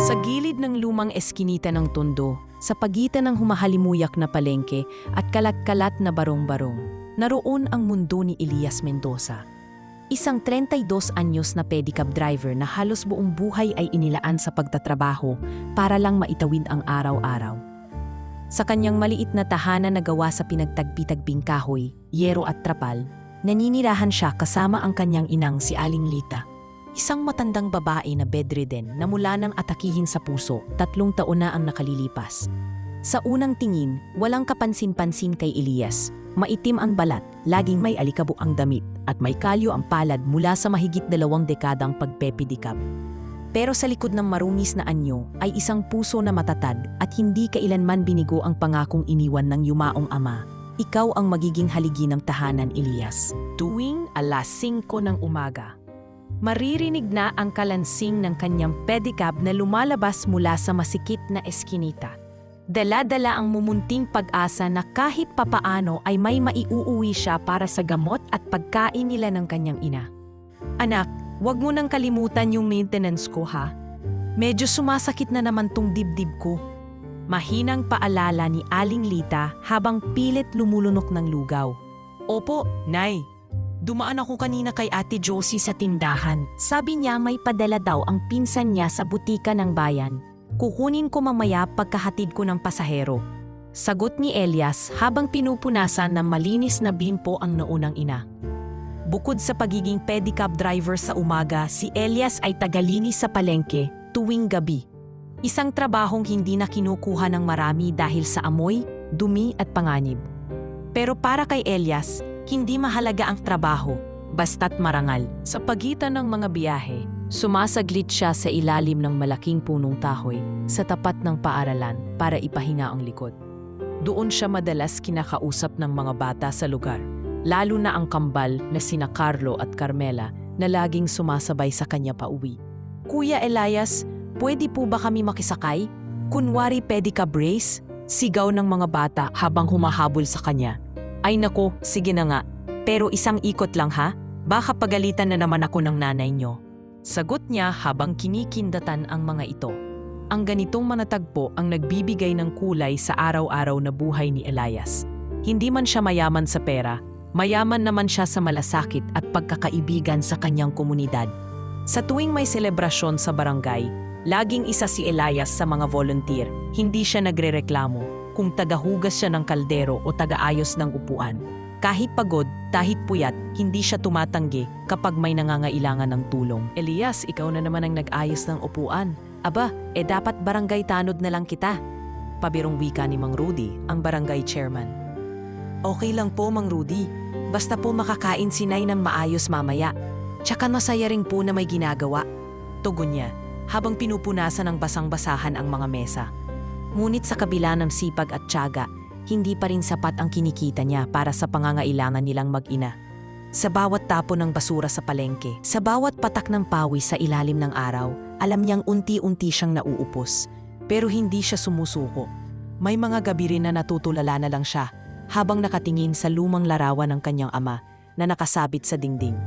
Sa gilid ng lumang eskinita ng Tondo, sa pagitan ng humahalimuyak na palengke at kalat-kalat na barong-barong, naroon ang mundo ni Elias Mendoza. Isang 32 anyos na pedicab driver na halos buong buhay ay inilaan sa pagtatrabaho para lang maitawid ang araw-araw. Sa kanyang maliit na tahanan na gawa sa pinagtagpi-tagbing kahoy, yero at trapal, naninirahan siya kasama ang kanyang inang si Aling Lita. Isang matandang babae na bedridden na mula nang atakihin sa puso, 3 taon na ang nakalilipas. Sa unang tingin, walang kapansin-pansin kay Elias. Maitim ang balat, laging may alikabok ang damit, at may kalyo ang palad mula sa mahigit 2 dekadang pagpepidikab. Pero sa likod ng marungis na anyo ay isang puso na matatag at hindi kailanman binigo ang pangakong iniwan ng yumaong ama. Ikaw ang magiging haligi ng tahanan, Elias. Tuwing alas 5 ng umaga, maririnig na ang kalansing ng kanyang pedicab na lumalabas mula sa masikip na eskinita. Dala-dala ang mumunting pag-asa na kahit papaano ay may maiuuwi siya para sa gamot at pagkain nila ng kanyang ina. Anak, wag mo nang kalimutan yung maintenance ko ha. Medyo sumasakit na naman tong dibdib ko. Mahinang paalala ni Aling Lita habang pilit lumulunok ng lugaw. Opo, Nay. Dumaan ako kanina kay Ate Josie sa tindahan. Sabi niya may padala daw ang pinsan niya sa butika ng bayan. Kukunin ko mamaya pagkahatid ko ng pasahero. Sagot ni Elias habang pinupunasan ng malinis na bimpo ang naunang ina. Bukod sa pagiging pedicab driver sa umaga, si Elias ay tagalinis sa palengke tuwing gabi. Isang trabahong hindi na kinukuha ng marami dahil sa amoy, dumi at panganib. Pero para kay Elias, hindi mahalaga ang trabaho, basta't marangal. Sa pagitan ng mga biyahe, sumasaglit siya sa ilalim ng malaking punong kahoy sa tapat ng paaralan para ipahinga ang likod. Doon siya madalas kinakausap ng mga bata sa lugar, lalo na ang kambal na sina Carlo at Carmela na laging sumasabay sa kanya pauwi. Kuya Elias, pwede po ba kami makisakay? Kunwari pedicab race? Sigaw ng mga bata habang humahabol sa kanya. Ay nako, sige na nga. Pero isang ikot lang ha? Baka pagalitan na naman ako ng nanay nyo. Sagot niya habang kinikindatan ang mga ito. Ang ganitong manatagpo ang nagbibigay ng kulay sa araw-araw na buhay ni Elias. Hindi man siya mayaman sa pera, mayaman naman siya sa malasakit at pagkakaibigan sa kanyang komunidad. Sa tuwing may selebrasyon sa barangay, laging isa si Elias sa mga volunteer. Hindi siya nagrereklamo kung tagahugas siya ng kaldero o tagaayos ng upuan. Kahit pagod, kahit puyat, hindi siya tumatanggi kapag may nangangailangan ng tulong. Elias, ikaw na naman ang nag-ayos ng upuan. Aba, dapat barangay tanod na lang kita. Pabirong wika ni Mang Rudy, ang barangay chairman. Okay lang po, Mang Rudy. Basta po makakain si Nay ng maayos mamaya. Tsaka masaya rin po na may ginagawa. Tugon niya, habang pinupunasan ng basang-basahan ang mga mesa. Ngunit sa kabila ng sipag at tiyaga, hindi pa rin sapat ang kinikita niya para sa pangangailangan nilang mag-ina. Sa bawat tapo ng basura sa palengke, sa bawat patak ng pawis sa ilalim ng araw, alam niyang unti-unti siyang nauupos. Pero hindi siya sumusuko. May mga gabi rin na natutulala na lang siya habang nakatingin sa lumang larawan ng kanyang ama na nakasabit sa dingding.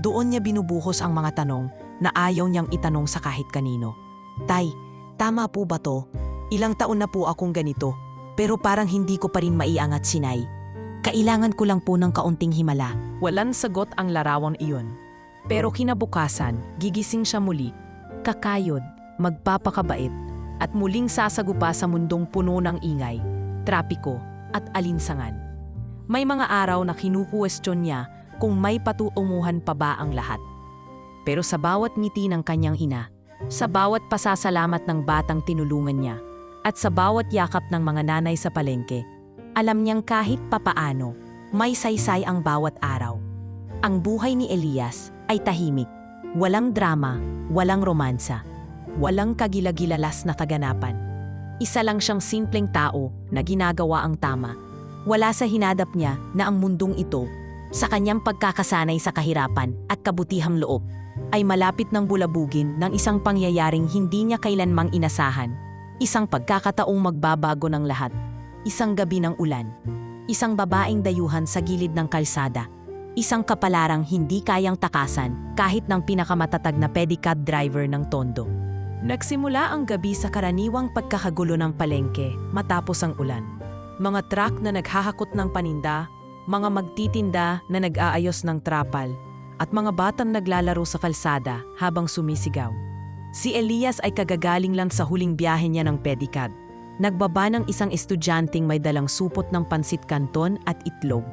Doon niya binubuhos ang mga tanong na ayaw niyang itanong sa kahit kanino. Tay, tama po ba to? Ilang taon na po akong ganito, pero parang hindi ko pa rin maiangat si Nay. Kailangan ko lang po ng kaunting himala. Walang sagot ang larawang iyon. Pero kinabukasan, gigising siya muli, kakayod, magpapakabait, at muling sasagupa sa mundong puno ng ingay, trapiko, at alinsangan. May mga araw na kinukwestiyon niya kung may patutunguhan pa ba ang lahat. Pero sa bawat ngiti ng kanyang ina, sa bawat pasasalamat ng batang tinulungan niya, at sa bawat yakap ng mga nanay sa palengke, alam niyang kahit papaano, may saysay ang bawat araw. Ang buhay ni Elias ay tahimik, walang drama, walang romansa, walang kagilagilalas na kaganapan. Isa lang siyang simpleng tao na ginagawa ang tama. Wala sa hinadap niya na ang mundong ito, sa kanyang pagkakasanay sa kahirapan at kabutihang loob, ay malapit ng bulabugin ng isang pangyayaring hindi niya kailanmang inasahan. Isang pagkakataong magbabago ng lahat. Isang gabi ng ulan. Isang babaeng dayuhan sa gilid ng kalsada. Isang kapalarang hindi kayang takasan kahit ng pinakamatatag na pedicab driver ng Tondo. Nagsimula ang gabi sa karaniwang pagkakagulo ng palengke matapos ang ulan. Mga truck na naghahakot ng paninda, mga magtitinda na nag-aayos ng trapal, at mga batang naglalaro sa kalsada habang sumisigaw. Si Elias ay kagagaling lang sa huling biyahe niya ng pedicab. Nagbaba ng isang estudyanteng may dalang supot ng pansit canton at itlog.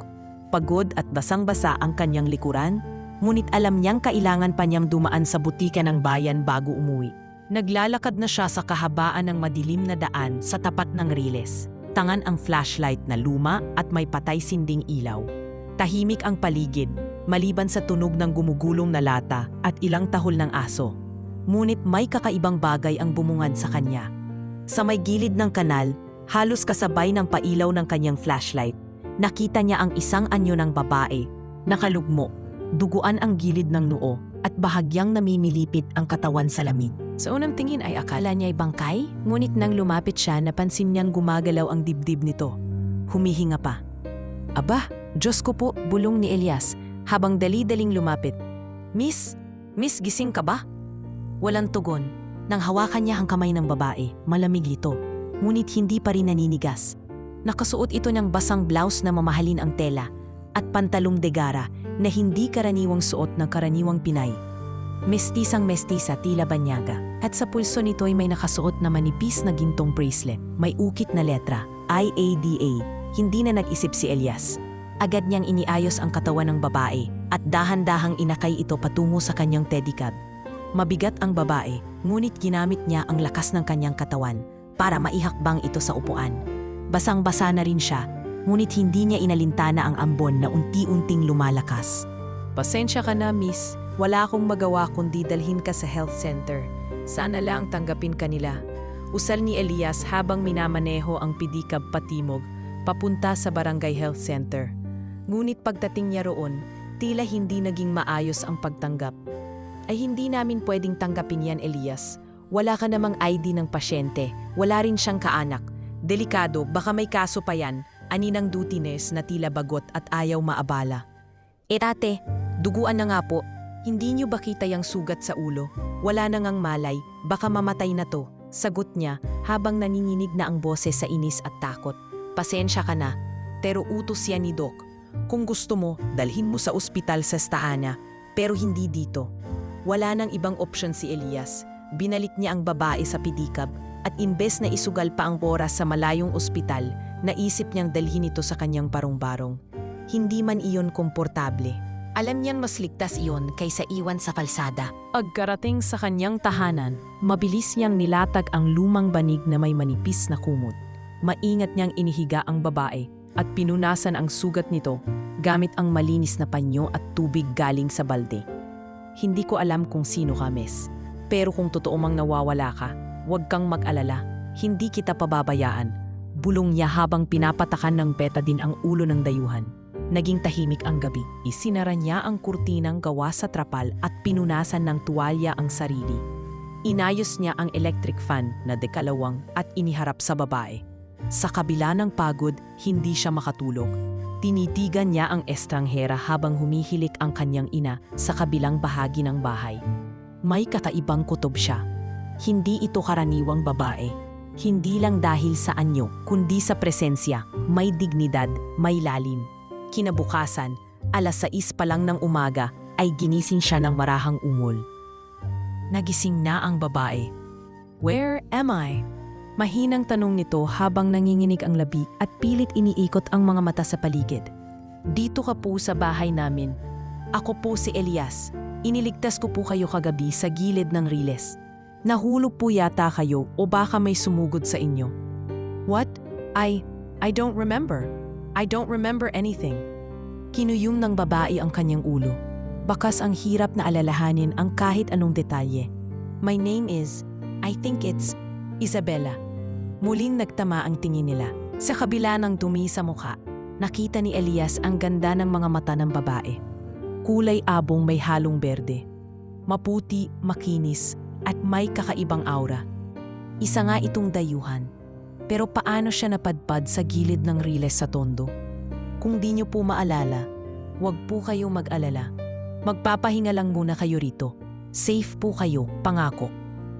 Pagod at basang-basa ang kanyang likuran, ngunit alam niyang kailangan pa niyang dumaan sa butika ng bayan bago umuwi. Naglalakad na siya sa kahabaan ng madilim na daan sa tapat ng riles. Tangan ang flashlight na luma at may patay-sinding ilaw. Tahimik ang paligid, maliban sa tunog ng gumugulong na lata at ilang tahol ng aso. Ngunit may kakaibang bagay ang bumungad sa kanya. Sa may gilid ng kanal, halos kasabay ng pailaw ng kanyang flashlight, nakita niya ang isang anyo ng babae, nakalugmo, duguan ang gilid ng noo at bahagyang namimilipit ang katawan sa lamig. Sa unang tingin ay akala niya ay bangkay, ngunit nang lumapit siya napansin niyang gumagalaw ang dibdib nito. Humihinga pa. Aba, Diyos ko po, bulong ni Elias habang dali-daling lumapit. Miss, gising ka ba? Walang tugon. Nang hawakan niya ang kamay ng babae, malamig ito, ngunit hindi pa rin naninigas. Nakasuot ito ng basang blouse na mamahalin ang tela at pantalong degara na hindi karaniwang suot ng karaniwang Pinay. Mestisang-mestisa tila banyaga at sa pulso nito'y may nakasuot na manipis na gintong bracelet. May ukit na letra, IADA. Hindi na nag-isip si Elias. Agad niyang iniayos ang katawan ng babae at dahan-dahang inakay ito patungo sa kanyang pedicab. Mabigat ang babae, ngunit ginamit niya ang lakas ng kanyang katawan para maihakbang ito sa upuan. Basang-basa na rin siya, ngunit hindi niya inalintana ang ambon na unti-unting lumalakas. Pasensya ka na, miss. Wala akong magawa kundi dalhin ka sa health center. Sana lang tanggapin ka nila. Usal ni Elias habang minamaneho ang pedicab patimog, papunta sa barangay health center. Ngunit pagdating niya roon, tila hindi naging maayos ang pagtanggap. Ay hindi namin pwedeng tanggapin yan, Elias. Wala ka namang ID ng pasyente, wala rin siyang kaanak. Delikado, baka may kaso pa yan, aninang duty nurse na tila bagot at ayaw maabala. Ate, duguan na nga po. Hindi niyo ba kita yung sugat sa ulo? Wala na ngang malay, baka mamatay na to. Sagot niya habang naninginig na ang boses sa inis at takot. Pasensya ka na, pero utos yan ni Doc. Kung gusto mo, dalhin mo sa ospital sa Stahana, pero hindi dito. Wala nang ibang opsyon si Elias. Binalik niya ang babae sa pedicab at imbes na isugal pa ang oras sa malayong ospital, naisip niyang dalhin ito sa kanyang barong-barong. Hindi man iyon komportable. Alam niyang mas ligtas iyon kaysa iwan sa kalsada. Pagkarating sa kanyang tahanan, mabilis niyang nilatag ang lumang banig na may manipis na kumot. Maingat niyang inihiga ang babae at pinunasan ang sugat nito gamit ang malinis na panyo at tubig galing sa balde. Hindi ko alam kung sino ka, miss. Pero kung totoo mang nawawala ka, huwag kang mag-alala. Hindi kita pababayaan. Bulong niya habang pinapatakan ng betadine ang ulo ng dayuhan. Naging tahimik ang gabi. Isinara niya ang kurtinang gawa sa trapal at pinunasan ng tuwalya ang sarili. Inayos niya ang electric fan na dekalawang at iniharap sa babae. Sa kabila ng pagod, hindi siya makatulog. Tinitigan niya ang estranghera habang humihilik ang kanyang ina sa kabilang bahagi ng bahay. May kakaibang kutob siya. Hindi ito karaniwang babae. Hindi lang dahil sa anyo, kundi sa presensya, may dignidad, may lalim. Kinabukasan, 6:00 pa lang ng umaga, ay ginising siya ng marahang ungol. Nagising na ang babae. Where am I? Mahinang tanong nito habang nanginginig ang labi at pilit iniikot ang mga mata sa paligid. Dito ka po sa bahay namin. Ako po si Elias. Iniligtas ko po kayo kagabi sa gilid ng riles. Nahulog po yata kayo o baka may sumugod sa inyo. What? I don't remember. I don't remember anything. Kinuyom ng babae ang kanyang ulo. Bakas ang hirap na alalahanin ang kahit anong detalye. My name is, I think it's, Isabella. Muling nagtama ang tingin nila. Sa kabila ng dumi sa mukha, nakita ni Elias ang ganda ng mga mata ng babae. Kulay abong may halong berde. Maputi, makinis, at may kakaibang aura. Isa nga itong dayuhan. Pero paano siya napadpad sa gilid ng riles sa Tondo? Kung di niyo po maalala, Huwag po kayong mag-alala. Magpapahinga lang muna kayo rito. Safe po kayo, pangako.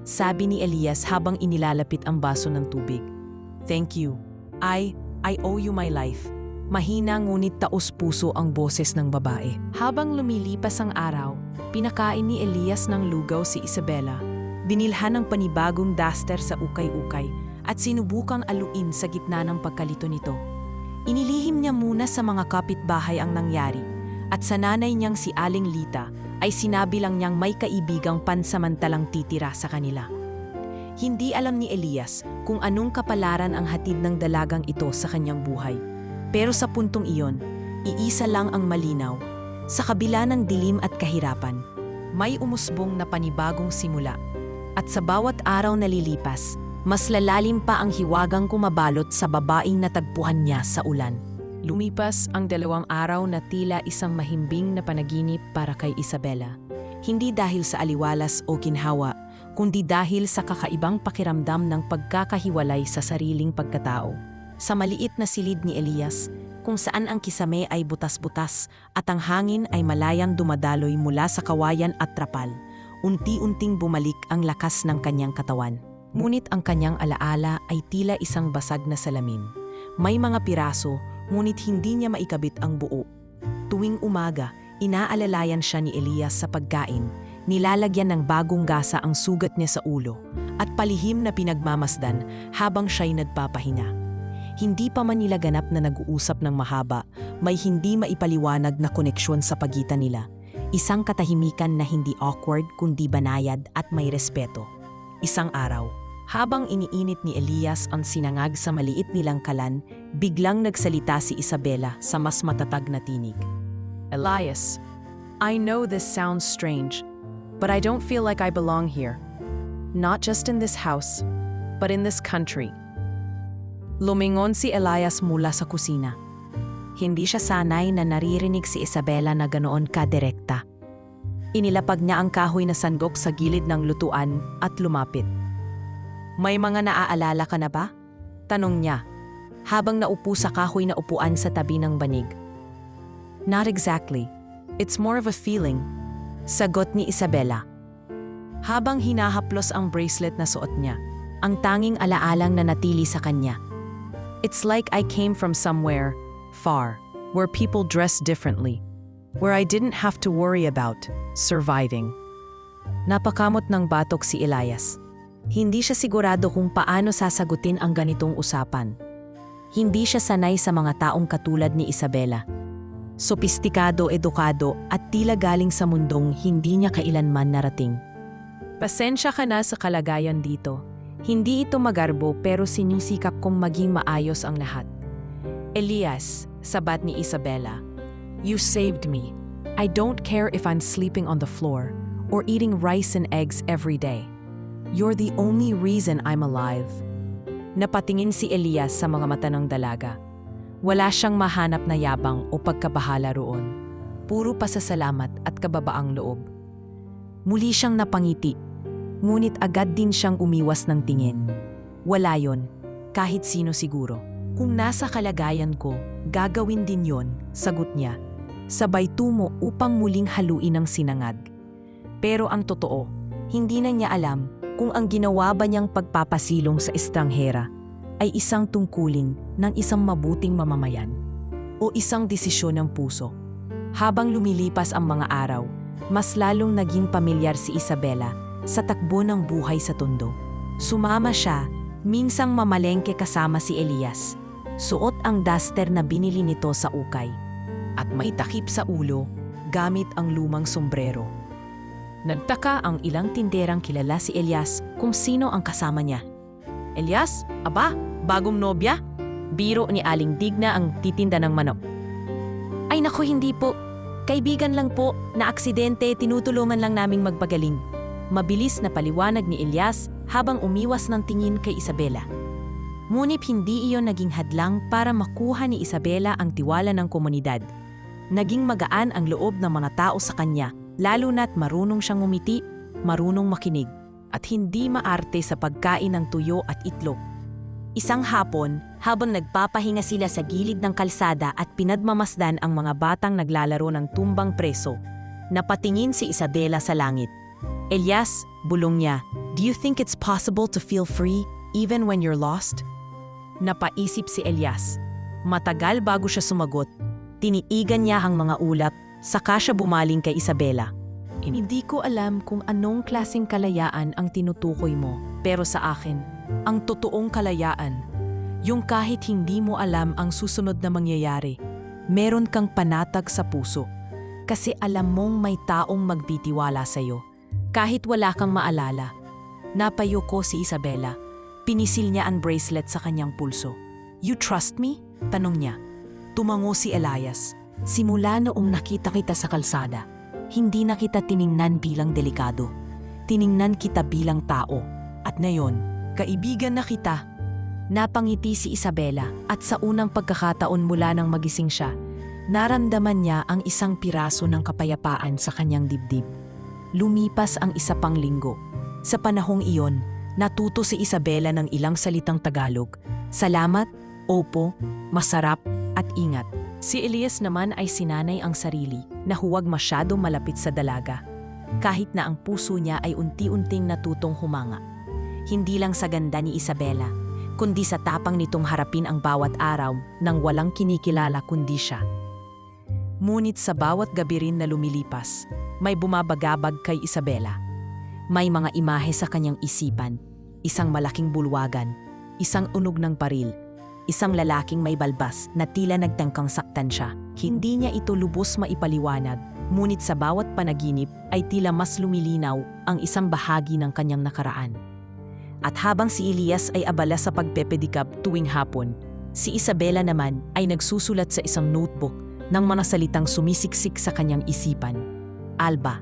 Sabi ni Elias habang inilalapit ang baso ng tubig. Thank you. I owe you my life. Mahina ngunit taos-puso ang boses ng babae. Habang lumilipas ang araw, pinakain ni Elias ng lugaw si Isabela. Binilhan ng panibagong duster sa ukay-ukay at sinubukang aluin sa gitna ng pagkalito nito. Inilihim niya muna sa mga kapitbahay ang nangyari at sa nanay niyang si Aling Lita ay sinabi lang niyang may kaibigang pansamantalang titira sa kanila. Hindi alam ni Elias kung anong kapalaran ang hatid ng dalagang ito sa kanyang buhay. Pero sa puntong iyon, iisa lang ang malinaw. Sa kabila ng dilim at kahirapan, may umusbong na panibagong simula. At sa bawat araw na lilipas, mas lalalim pa ang hiwagang kumabalot sa babaeng natagpuan niya sa ulan. Lumipas ang 2 araw na tila isang mahimbing na panaginip para kay Isabela. Hindi dahil sa aliwalas o ginhawa, kundi dahil sa kakaibang pakiramdam ng pagkakahiwalay sa sariling pagkatao. Sa maliit na silid ni Elias, kung saan ang kisame ay butas-butas at ang hangin ay malayang dumadaloy mula sa kawayan at trapal, unti-unting bumalik ang lakas ng kanyang katawan. Ngunit ang kanyang alaala ay tila isang basag na salamin. May mga piraso, ngunit hindi niya maikabit ang buo. Tuwing umaga, inaalalayan siya ni Elias sa pagkain, nilalagyan ng bagong gasa ang sugat niya sa ulo, at palihim na pinagmamasdan habang siya'y nagpapahinga. Hindi pa man nila ganap na nag-uusap ng mahaba, may hindi maipaliwanag na koneksyon sa pagitan nila. Isang katahimikan na hindi awkward kundi banayad at may respeto. Isang araw, habang iniinit ni Elias ang sinangag sa maliit nilang kalan, biglang nagsalita si Isabela sa mas matatag na tinig. Elias, I know this sounds strange, but I don't feel like I belong here. Not just in this house, but in this country. Lumingon si Elias mula sa kusina. Hindi siya sanay na naririnig si Isabela na ganoon ka-direkta. Inilapag niya ang kahoy na sandok sa gilid ng lutuan at lumapit. May mga naaalala ka na ba? Tanong niya, habang naupo sa kahoy na upuan sa tabi ng banig. Not exactly. It's more of a feeling, sagot ni Isabela. Habang hinahaplos ang bracelet na suot niya, ang tanging alaalang nanatili sa kanya. It's like I came from somewhere far, where people dress differently, where I didn't have to worry about surviving. Napakamot ng batok si Elias. Hindi siya sigurado kung paano sasagutin ang ganitong usapan. Hindi siya sanay sa mga taong katulad ni Isabela. Sopistikado, edukado at tila galing sa mundong hindi niya kailanman narating. Pasensya ka na sa kalagayan dito. Hindi ito magarbo pero sinisikap kong maging maayos ang lahat. Elias, sabat ni Isabela, you saved me. I don't care if I'm sleeping on the floor or eating rice and eggs every day. You're the only reason I'm alive. Napatingin si Elias sa mga mata ng dalaga. Wala siyang mahanap na yabang o pagkabahala roon. Puro pasasalamat at kababaang loob. Muli siyang napangiti. Ngunit agad din siyang umiwas ng tingin. Wala yon, kahit sino siguro. Kung nasa kalagayan ko, gagawin din yon, sagot niya. Sabay tumo upang muling haluin ang sinangag. Pero ang totoo, hindi na niya alam kung ang ginawa ba niyang pagpapasilong sa estranghera ay isang tungkulin ng isang mabuting mamamayan o isang desisyon ng puso. Habang lumilipas ang mga araw, mas lalong naging pamilyar si Isabela sa takbo ng buhay sa Tondo. Sumama siya, minsang mamalengke kasama si Elias. Suot ang duster na binili nito sa ukay. At may takip sa ulo, gamit ang lumang sombrero. Nagtaka ang ilang tinderang kilala si Elias kung sino ang kasama niya. Elias, aba, bagong nobya? Biro ni Aling Digna ang titinda ng manok. Ay naku, hindi po. Kaibigan lang po, na aksidente, tinutulungan lang naming magpagaling. Mabilis na paliwanag ni Elias habang umiwas ng tingin kay Isabela. Ngunit hindi iyon naging hadlang para makuha ni Isabela ang tiwala ng komunidad. Naging magaan ang loob ng mga tao sa kanya, lalo na't marunong siyang umiti, marunong makinig, at hindi maarte sa pagkain ng tuyo at itlog. Isang hapon, habang nagpapahinga sila sa gilid ng kalsada at pinadmamasdan ang mga batang naglalaro ng tumbang preso, napatingin si Isabela sa langit. Elias, bulong niya, "Do you think it's possible to feel free even when you're lost?" Napaisip si Elias. Matagal bago siya sumagot. Tiniigan niya ang mga ulap, saka siya bumaling kay Isabela. Hindi ko alam kung anong klaseng kalayaan ang tinutukoy mo, pero sa akin, ang totoong kalayaan, yung kahit hindi mo alam ang susunod na mangyayari, meron kang panatag sa puso. Kasi alam mong may taong magbitiwala sa'yo, kahit wala kang maalala. Napayo ko si Isabela. Pinisil niya ang bracelet sa kanyang pulso. "You trust me?" tanong niya. Tumango si Elias. "Simula noong nakita kita sa kalsada, hindi na kita tiningnan bilang delikado. Tiningnan kita bilang tao. At ngayon, kaibigan na kita." Napangiti si Isabela at sa unang pagkakataon mula nang magising siya, naramdaman niya ang isang piraso ng kapayapaan sa kanyang dibdib. Lumipas ang isa pang linggo. Sa panahong iyon, natuto si Isabela ng ilang salitang Tagalog. Salamat, opo, masarap, at ingat. Si Elias naman ay sinanay ang sarili na huwag masyadong malapit sa dalaga. Kahit na ang puso niya ay unti-unting natutong humanga. Hindi lang sa ganda ni Isabela, kundi sa tapang nitong harapin ang bawat araw nang walang kinikilala kundi siya. Ngunit sa bawat gabi rin na lumilipas, may bumabagabag kay Isabela. May mga imahe sa kanyang isipan, isang malaking bulwagan, isang unog ng baril, isang lalaking may balbas na tila nagtangkang saktan siya. Hindi niya ito lubos maipaliwanag, ngunit sa bawat panaginip ay tila mas lumilinaw ang isang bahagi ng kanyang nakaraan. At habang si Elias ay abala sa pagpepedikab tuwing hapon, si Isabela naman ay nagsusulat sa isang notebook ng mga salitang sumisiksik sa kanyang isipan. Alba,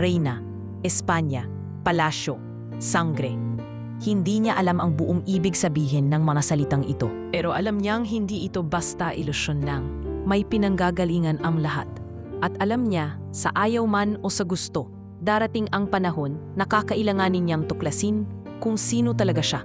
Reyna, Espanya, Palasyo, Sangre. Hindi niya alam ang buong ibig sabihin ng mga salitang ito. Pero alam niyang hindi ito basta ilusyon lang. May pinanggagalingan ang lahat. At alam niya, sa ayaw man o sa gusto, darating ang panahon na kakailanganin niyang tuklasin kung sino talaga siya.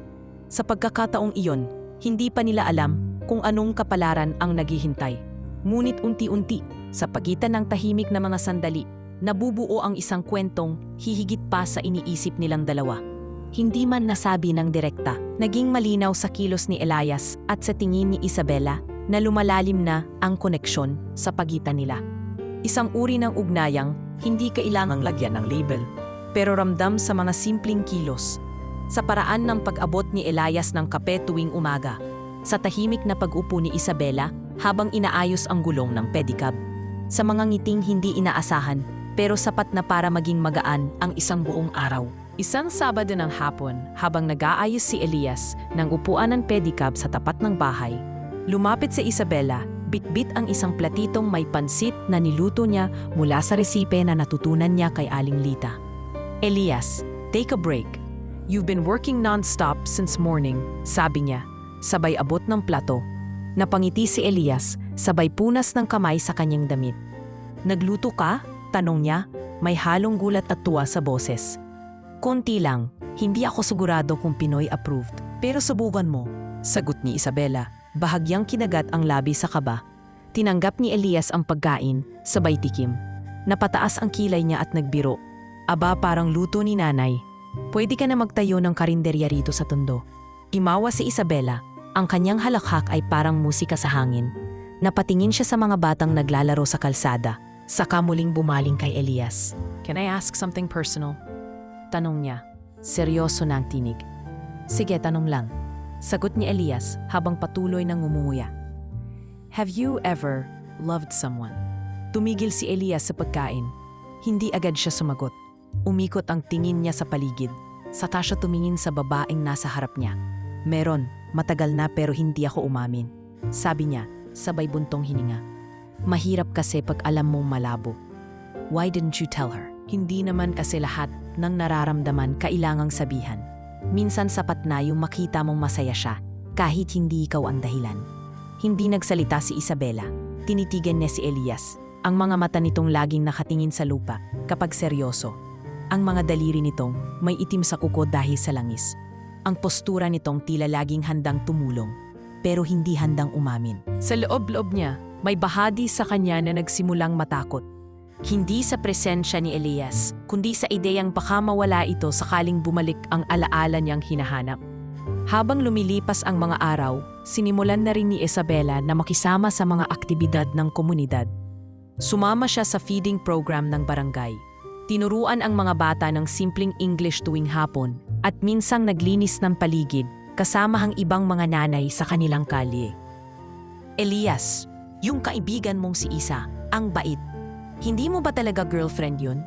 Sa pagkakataong iyon, hindi pa nila alam kung anong kapalaran ang naghihintay. Ngunit unti-unti, sa pagitan ng tahimik na mga sandali, nabubuo ang isang kwentong hihigit pa sa iniisip nilang dalawa. Hindi man nasabi ng direkta, naging malinaw sa kilos ni Elias at sa tingin ni Isabela na lumalalim na ang koneksyon sa pagitan nila. Isang uri ng ugnayang hindi kailangang lagyan ng label, pero ramdam sa mga simpleng kilos. Sa paraan ng pag-abot ni Elias ng kape tuwing umaga, sa tahimik na pag-upo ni Isabela habang inaayos ang gulong ng pedicab, sa mga ngiting hindi inaasahan pero sapat na para maging magaan ang isang buong araw. Isang Sabado ng hapon, habang nag-aayos si Elias ng upuan ng pedicab sa tapat ng bahay, lumapit si Isabela, bitbit ang isang platitong may pansit na niluto niya mula sa resipe na natutunan niya kay Aling Lita. "Elias, take a break. You've been working non-stop since morning," sabi niya, sabay abot ng plato. Napangiti si Elias, sabay punas ng kamay sa kanyang damit. "Nagluto ka?" tanong niya, may halong gulat at tuwa sa boses. "Konti lang, hindi ako sigurado kung Pinoy approved, pero subukan mo," sagot ni Isabela. Bahagyang kinagat ang labi sa kaba. Tinanggap ni Elias ang pagkain, sabay tikim. Napataas ang kilay niya at nagbiro. "Aba, parang luto ni nanay. Pwede ka na magtayo ng karinderya rito sa Tondo." Imawa si Isabela. Ang kanyang halakhak ay parang musika sa hangin. Napatingin siya sa mga batang naglalaro sa kalsada, saka muling bumaling kay Elias. "Can I ask something personal?" tanong niya. Seryoso na ang tinig. "Sige, tanong lang," sagot ni Elias habang patuloy nang ngumunguya. "Have you ever loved someone?" Tumigil si Elias sa pagkain. Hindi agad siya sumagot. Umikot ang tingin niya sa paligid. Saka siya tumingin sa babaeng nasa harap niya. "Meron, matagal na pero hindi ako umamin," sabi niya, sabay buntong hininga. "Mahirap kasi pag alam mong malabo." "Why didn't you tell her?" Hindi naman kasi lahat ng nararamdaman kailangang sabihan. Minsan sapat na yung makita mong masaya siya, kahit hindi ikaw ang dahilan. Hindi nagsalita si Isabela. Tinitigan niya si Elias. Ang mga mata nitong laging nakatingin sa lupa, kapag seryoso. Ang mga daliri nitong may itim sa kuko dahil sa langis. Ngunit sa bawat salita, may isang himig na lumilitaw. Hindi niya alam kung bakit, pero alam niyang may nararamdaman siya. Isang sabado ng hapon, habang nag-aayos si Elias ng upuan ng pedicab sa tapat ng bahay, lumapit si Isabela, bitbit ang isang platitong may pansit na niluto niya mula sa resipe na natutunan niya kay Aling Lita. "Elias, take a break. You've been working non-stop since morning," sabi niya, sabay abot ng plato. Nagluto ka? tanong niya, may halong gulat at tuwa sa boses. Ang postura nitong tila laging handang tumulong, pero hindi handang umamin. Sa loob-loob niya, may bahagi sa kanya na nagsimulang matakot. Hindi sa presensya ni Elias, kundi sa ideyang baka mawala ito sakaling bumalik ang alaala niyang hinahanap. Habang lumilipas ang mga araw, sinimulan na rin ni Isabela na makisama sa mga aktibidad ng komunidad. Sumama siya sa feeding program ng barangay. Tinuruan ang mga bata ng simpleng English tuwing hapon at minsang naglinis ng paligid kasama ang ibang mga nanay sa kanilang kalye. Elias, yung kaibigan mong si Isa, ang bait. Hindi mo ba talaga girlfriend yun?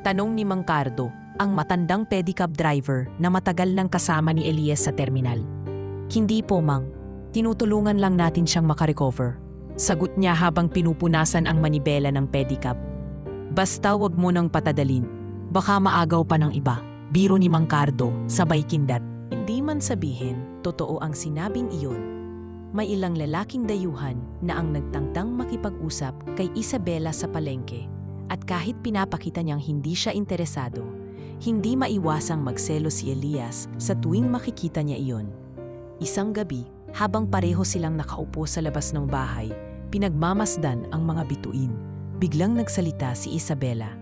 Tanong ni Mang Cardo, ang matandang pedicab driver na matagal nang kasama ni Elias sa terminal. Hindi po, Mang. Tinutulungan lang natin siyang makarecover. Sagot niya habang pinupunasan ang manibela ng pedicab. Basta wag mo nang patadalin. Baka maagaw pa ng iba. Biro ni Mang Cardo, sabay kindat. Hindi man sabihin, totoo ang sinabing iyon. May ilang lalaking dayuhan na ang nagtangtang makipag-usap kay Isabela sa palengke at kahit pinapakita niyang hindi siya interesado, hindi maiwasang magselo si Elias sa tuwing makikita niya iyon. Isang gabi, habang pareho silang nakaupo sa labas ng bahay, pinagmamasdan ang mga bituin. Biglang nagsalita si Isabela.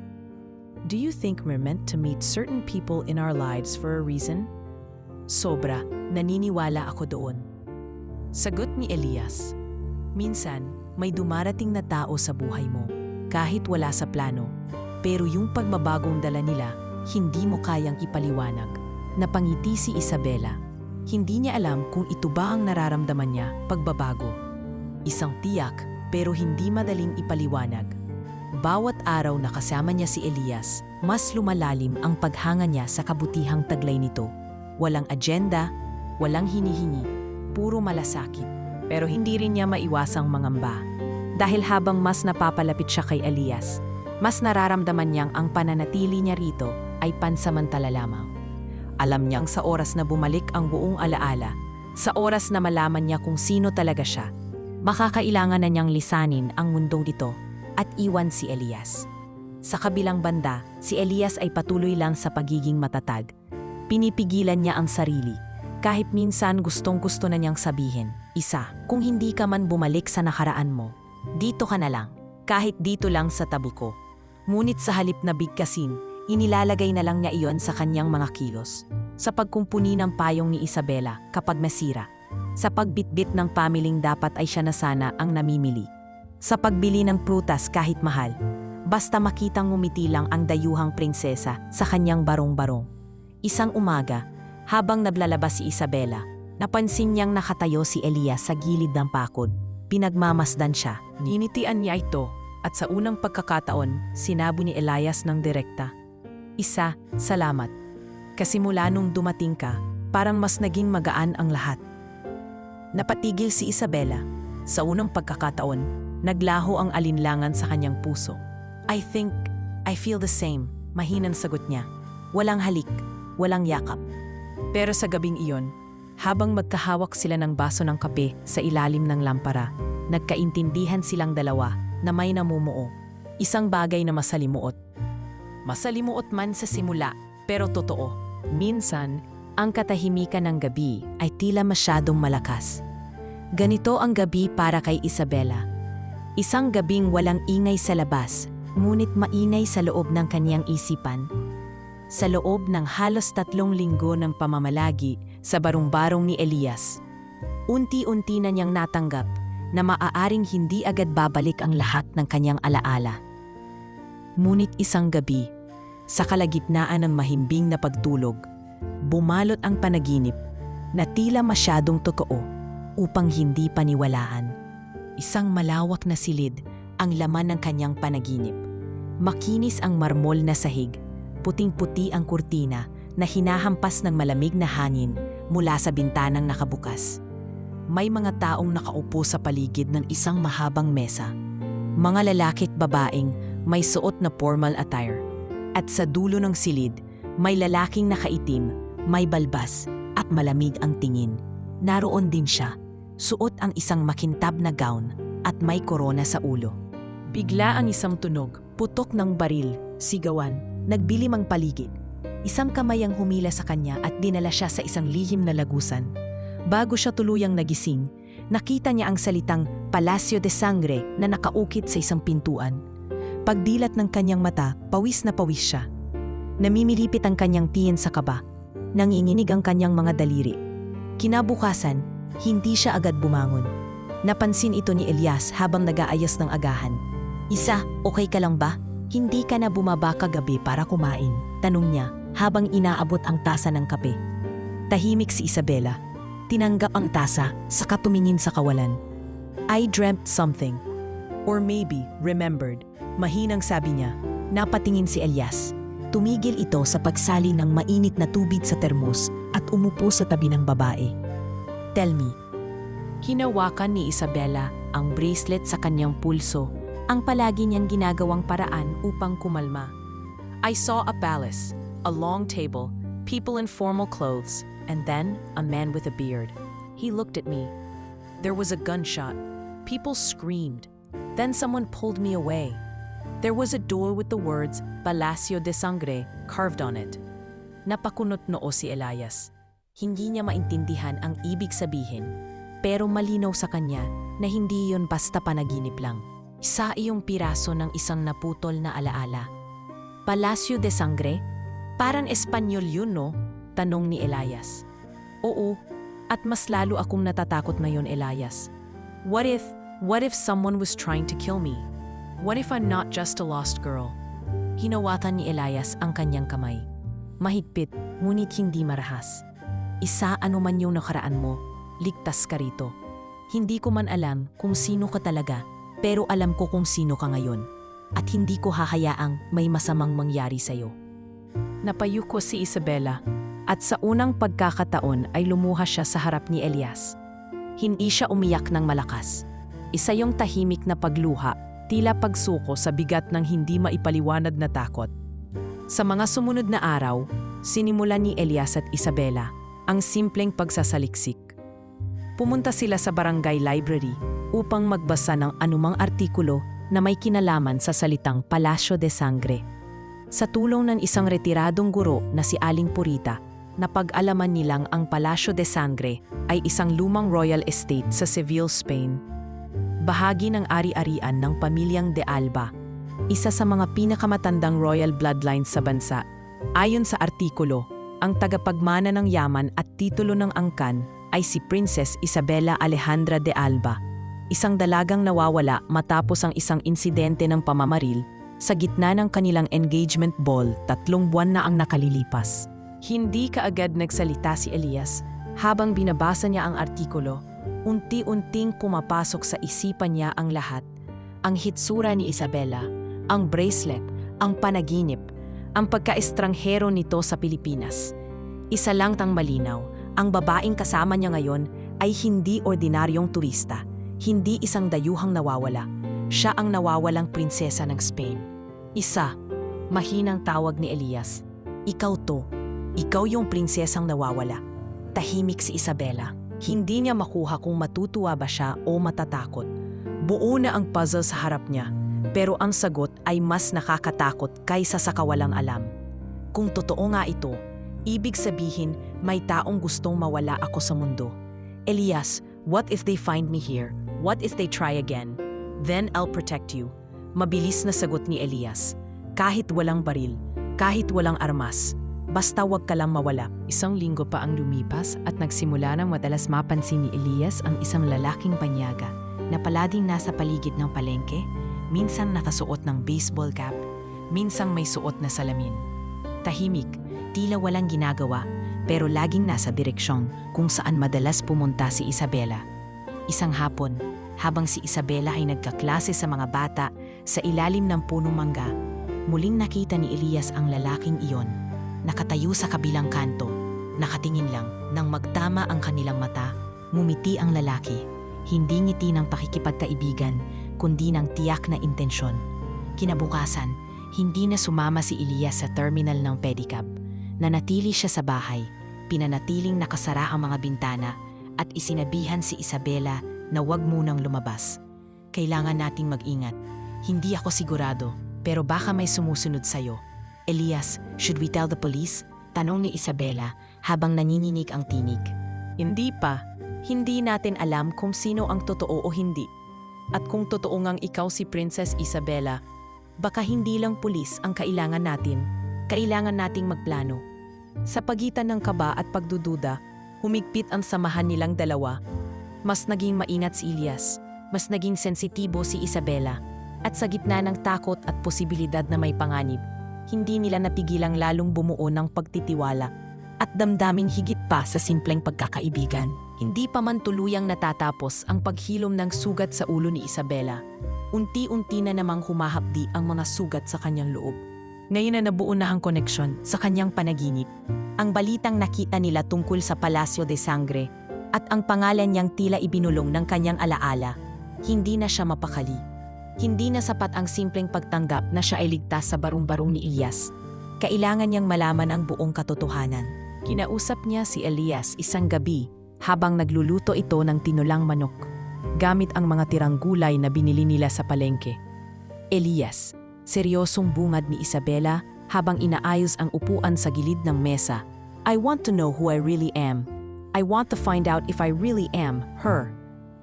Do you think we're meant to meet certain people in our lives for a reason? Sobra, naniniwala ako doon. Sagot ni Elias, minsan may dumarating na tao sa buhay mo, kahit wala sa plano, pero yung pagbabagong dala nila, hindi mo kayang ipaliwanag. Napangiti si Isabela. Hindi niya alam kung ito ba ang nararamdaman niya, pagbabago. Isang tiyak, pero hindi madaling ipaliwanag. Bawat araw na kasama niya si Elias, mas lumalalim ang paghanga niya sa kabutihang taglay nito. Walang agenda, walang hinihingi. Puro malasakit, pero hindi rin niya maiwasang mangamba. Dahil habang mas napapalapit siya kay Elias, mas nararamdaman niyang ang pananatili niya rito ay pansamantala lamang. Alam niyang sa oras na bumalik ang buong alaala, sa oras na malaman niya kung sino talaga siya, makakailangan na niyang lisanin ang mundong ito at iwan si Elias. Sa kabilang banda, si Elias ay patuloy lang sa pagiging matatag. Pinipigilan niya ang sarili. Kahit minsan gustong-gusto na niyang sabihin, Isa, kung hindi ka man bumalik sa nakaraan mo, dito ka na lang, kahit dito lang sa tabi ko. Ngunit sa halip na bigkasin, inilalagay na lang niya iyon sa kanyang mga kilos. Sa pagkumpuni ng payong ni Isabela kapag masira. Sa pagbitbit ng pamiling dapat ay siya na sana ang namimili. Sa pagbili ng prutas kahit mahal, basta makitang ngumiti lang ang dayuhang prinsesa sa kanyang barong-barong. Isang umaga, habang naglalabas si Isabela, napansin niyang nakatayo si Elias sa gilid ng pakod. Pinagmamasdan siya. Ninitian niya ito at sa unang pagkakataon, sinabi ni Elias ng direkta, Isa, salamat. Kasi mula nung dumating ka, parang mas naging magaan ang lahat. Napatigil si Isabela. Sa unang pagkakataon, naglaho ang alinlangan sa kanyang puso. I feel the same, mahinang sagot niya. Walang halik, walang yakap. Pero sa gabing iyon, habang magkahawak sila ng baso ng kape sa ilalim ng lampara, nagkaintindihan silang dalawa na may namumuo. Isang bagay na masalimuot. Masalimuot man sa simula, pero totoo. Minsan, ang katahimikan ng gabi ay tila masyadong malakas. Ganito ang gabi para kay Isabela. Isang gabing walang ingay sa labas, ngunit mainay sa loob ng kaniyang isipan. Sa loob ng halos 3 linggo ng pamamalagi sa barong-barong ni Elias, unti-unti na niyang natanggap na maaaring hindi agad babalik ang lahat ng kanyang alaala. Ngunit isang gabi, sa kalagitnaan ng mahimbing na pagtulog, bumalot ang panaginip na tila masyadong totoo upang hindi paniwalaan. Isang malawak na silid ang laman ng kanyang panaginip. Makinis ang marmol na sahig, puting-puti ang kurtina na hinahampas ng malamig na hangin mula sa bintanang nakabukas. May mga taong nakaupo sa paligid ng isang mahabang mesa. Mga lalaki at babaeng may suot na formal attire. At sa dulo ng silid, may lalaking nakaitim, may balbas at malamig ang tingin. Naroon din siya, suot ang isang makintab na gown at may korona sa ulo. Bigla ang isang tunog, putok ng baril, sigawan, nagbilim ang paligid. Isang kamay ang humila sa kanya at dinala siya sa isang lihim na lagusan. Bago siya tuluyang nagising, nakita niya ang salitang Palacio de Sangre na nakaukit sa isang pintuan. Pagdilat ng kanyang mata, pawis na pawis siya. Namimilipit ang kanyang tiyan sa kaba. Nanginginig ang kanyang mga daliri. Kinabukasan, hindi siya agad bumangon. Napansin ito ni Elias habang nag-aayos ng agahan. "Isa, okay ka lang ba? Hindi ka na bumaba kagabi para kumain?" tanong niya habang inaabot ang tasa ng kape. Tahimik si Isabela. Tinanggap ang tasa, saka tumingin sa kawalan. "I dreamt something." Or maybe, remembered. Mahinang sabi niya. Napatingin si Elias. Tumigil ito sa pagsali ng mainit na tubig sa termos at umupo sa tabi ng babae. "Tell me." Hinawakan ni Isabela ang bracelet sa kanyang pulso, ang palagi niyang ginagawang paraan upang kumalma. "I saw a palace, a long table, people in formal clothes, and then a man with a beard. He looked at me. There was a gunshot. People screamed. Then someone pulled me away. There was a door with the words Palacio de Sangre carved on it." Napakunot noo si Elias. Hindi niya maintindihan ang ibig sabihin, pero malinaw sa kanya na hindi yon basta panaginip lang. Isa iyong piraso ng isang naputol na alaala. "Palacio de Sangre? Parang Espanyol yun, no?" tanong ni Elias. "Oo, at mas lalo akong natatakot ngayon, Elias. What if someone was trying to kill me? What if I'm not just a lost girl?" Hinawatan ni Elias ang kanyang kamay. Mahigpit, ngunit hindi marahas. "Isa anuman yung nakaraan mo, ligtas ka rito. Hindi ko man alam kung sino ka talaga, pero alam ko kung sino ka ngayon. At hindi ko hahayaang may masamang mangyari sa'yo." Napayuko si Isabela, at sa unang pagkakataon ay lumuha siya sa harap ni Elias. Hindi siya umiyak ng malakas. Isa yung tahimik na pagluha, tila pagsuko sa bigat ng hindi maipaliwanag na takot. Sa mga sumunod na araw, sinimulan ni Elias at Isabela ang simpleng pagsasaliksik. Pumunta sila sa barangay library upang magbasa ng anumang artikulo na may kinalaman sa salitang Palacio de Sangre. Sa tulong ng isang retiradong guro na si Aling Purita, napag-alaman nilang ang Palacio de Sangre ay isang lumang royal estate sa Seville, Spain. Bahagi ng ari-arian ng pamilyang De Alba, isa sa mga pinakamatandang royal bloodlines sa bansa. Ayon sa artikulo, ang tagapagmana ng yaman at titulo ng angkan ay si Princess Isabela Alejandra de Alba, isang dalagang nawawala matapos ang isang insidente ng pamamaril sa gitna ng kanilang engagement ball 3 buwan na ang nakalilipas. Hindi kaagad nagsalita si Elias. Habang binabasa niya ang artikulo, unti-unting pumapasok sa isipan niya ang lahat. Ang hitsura ni Isabela, ang bracelet, ang panaginip, ang pagka-estranghero nito sa Pilipinas. Isa lang tang malinaw, ang babaeng kasama niya ngayon ay hindi ordinaryong turista, hindi isang dayuhang nawawala. Siya ang nawawalang prinsesa ng Spain. "Isa," mahinang tawag ni Elias. "Ikaw to. Ikaw yung prinsesang nawawala." Tahimik si Isabela. Hindi niya makuha kung matutuwa ba siya o matatakot. Buo na ang puzzle sa harap niya, pero ang sagot ay mas nakakatakot kaysa sa kawalang alam. Kung totoo nga ito, ibig sabihin may taong gustong mawala ako sa mundo. "Elias, what if they find me here? What if they try again? Then I'll protect you." Mabilis na sagot ni Elias. "Kahit walang baril, kahit walang armas, basta wag ka lang mawala." Isang linggo pa ang lumipas at nagsimula ng madalas mapansin ni Elias ang isang lalaking banyaga na palading nasa paligid ng palengke, minsan nakasuot ng baseball cap, minsan may suot na salamin. Tahimik, tila walang ginagawa, pero laging nasa direksyon kung saan madalas pumunta si Isabela. Isang hapon, habang si Isabela ay nagkaklase sa mga bata sa ilalim ng punong mangga, muling nakita ni Elias ang lalaking iyon. Nakatayo sa kabilang kanto, nakatingin lang. Nang magtama ang kanilang mata, ngumiti ang lalaki. Hindi ngiti ng pakikipagkaibigan, kundi ng tiyak na intensyon. Kinabukasan, hindi na sumama si Elias sa terminal ng pedicab. Nanatili siya sa bahay, pinanatiling nakasara ang mga bintana at isinabihan si Isabela na huwag munang lumabas. "Kailangan nating mag-ingat. Hindi ako sigurado, pero baka may sumusunod sa'yo. Elias, should we tell the police?" Tanong ni Isabela habang nanginginig ang tinig. Hindi pa. Hindi natin alam kung sino ang totoo o hindi. At kung totoo ngang ikaw si Princess Isabela, baka hindi lang pulis ang kailangan natin. Kailangan nating magplano. Sa pagitan ng kaba at pagdududa, humigpit ang samahan nilang dalawa. Mas naging maingat si Ilyas, mas naging sensitibo si Isabela, at sa gitna ng takot at posibilidad na may panganib, hindi nila napigilang lalong bumuo ng pagtitiwala at damdamin higit pa sa simpleng pagkakaibigan. Hindi pa man tuluyang natatapos ang paghilom ng sugat sa ulo ni Isabela. Unti-unti na namang humahapdi ang mga sugat sa kanyang loob. Ngayon na nabuo na ang koneksyon sa kanyang panaginip. Ang balitang nakita nila tungkol sa Palacio de Sangre at ang pangalan niyang tila ibinulong ng kanyang alaala, hindi na siya mapakali. Hindi na sapat ang simpleng pagtanggap na siya ay ligtas sa barong-barong ni Ilyas. Kailangan niyang malaman ang buong katotohanan. Kinausap niya si Elias isang gabi habang nagluluto ito ng tinulang manok, gamit ang mga tirang gulay na binili nila sa palengke. Elias, seryosong bungad ni Isabela habang inaayos ang upuan sa gilid ng mesa. I want to know who I really am. I want to find out if I really am her.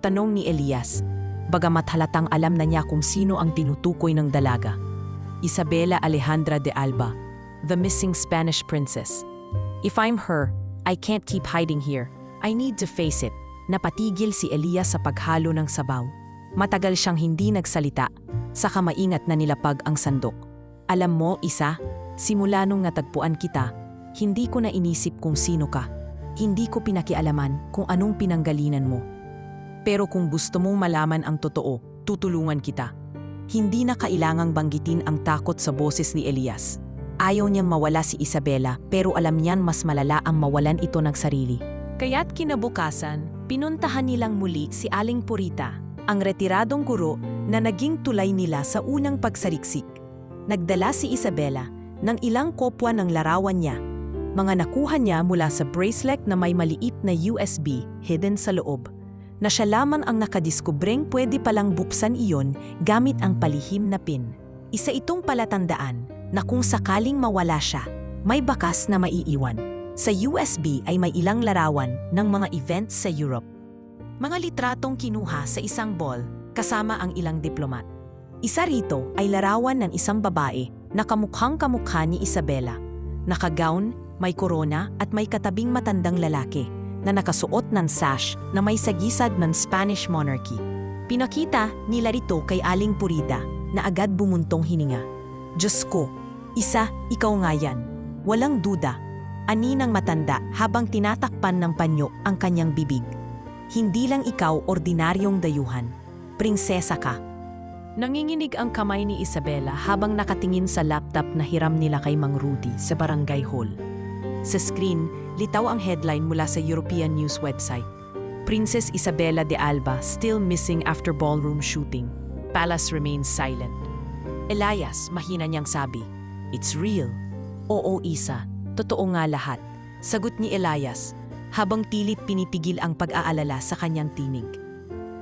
Tanong ni Elias, bagamat halatang alam na niya kung sino ang tinutukoy ng dalaga. Isabela Alejandra de Alba, the missing Spanish princess. If I'm her, I can't keep hiding here. I need to face it. Napatigil si Elias sa paghalo ng sabaw. Matagal siyang hindi nagsalita, saka maingat na nilapag ang sandok. Alam mo, Isa, simula nung natagpuan kita, hindi ko na inisip kung sino ka. Hindi ko pinakialaman kung anong pinanggalinan mo. Pero kung gusto mong malaman ang totoo, tutulungan kita. Hindi na kailangang banggitin ang takot sa boses ni Elias. Ayaw niyang mawala si Isabela, pero alam niyan mas malala ang mawalan ito ng sarili. Kaya't kinabukasan, pinuntahan nilang muli si Aling Purita, ang retiradong guro na naging tulay nila sa unang pagsaliksik. Nagdala si Isabela ng ilang kopwa ng larawan niya, mga nakuha niya mula sa bracelet na may maliit na USB hidden sa loob, na siya lamang ang nakadiskubreng pwede palang buksan iyon gamit ang palihim na pin. Isa itong palatandaan na kung sakaling mawala siya, may bakas na maiiwan. Sa USB ay may ilang larawan ng mga events sa Europe. Mga litratong kinuha sa isang ball kasama ang ilang diplomat. Isa rito ay larawan ng isang babae na kamukhang-kamukha ni Isabela. Nakagown, may korona at may katabing matandang lalaki na nakasuot ng sash na may sagisag ng Spanish monarchy. Pinakita nila rito kay Aling Purita na agad bumuntong hininga. Diyos ko, Isa, ikaw nga yan. Walang duda. Ani ng matanda habang tinatakpan ng panyo ang kanyang bibig. Hindi lang ikaw ordinaryong dayuhan. Prinsesa ka. Nanginginig ang kamay ni Isabela habang nakatingin sa laptop na hiram nila kay Mang Rudy sa barangay hall. Sa screen, litaw ang headline mula sa European news website. Princess Isabela de Alba still missing after ballroom shooting. Palace remains silent. Elias, mahina niyang sabi, "It's real." Oo, Isa. Totoo nga lahat, sagot ni Elias, habang pilit pinipigil ang pag-aalala sa kanyang tinig.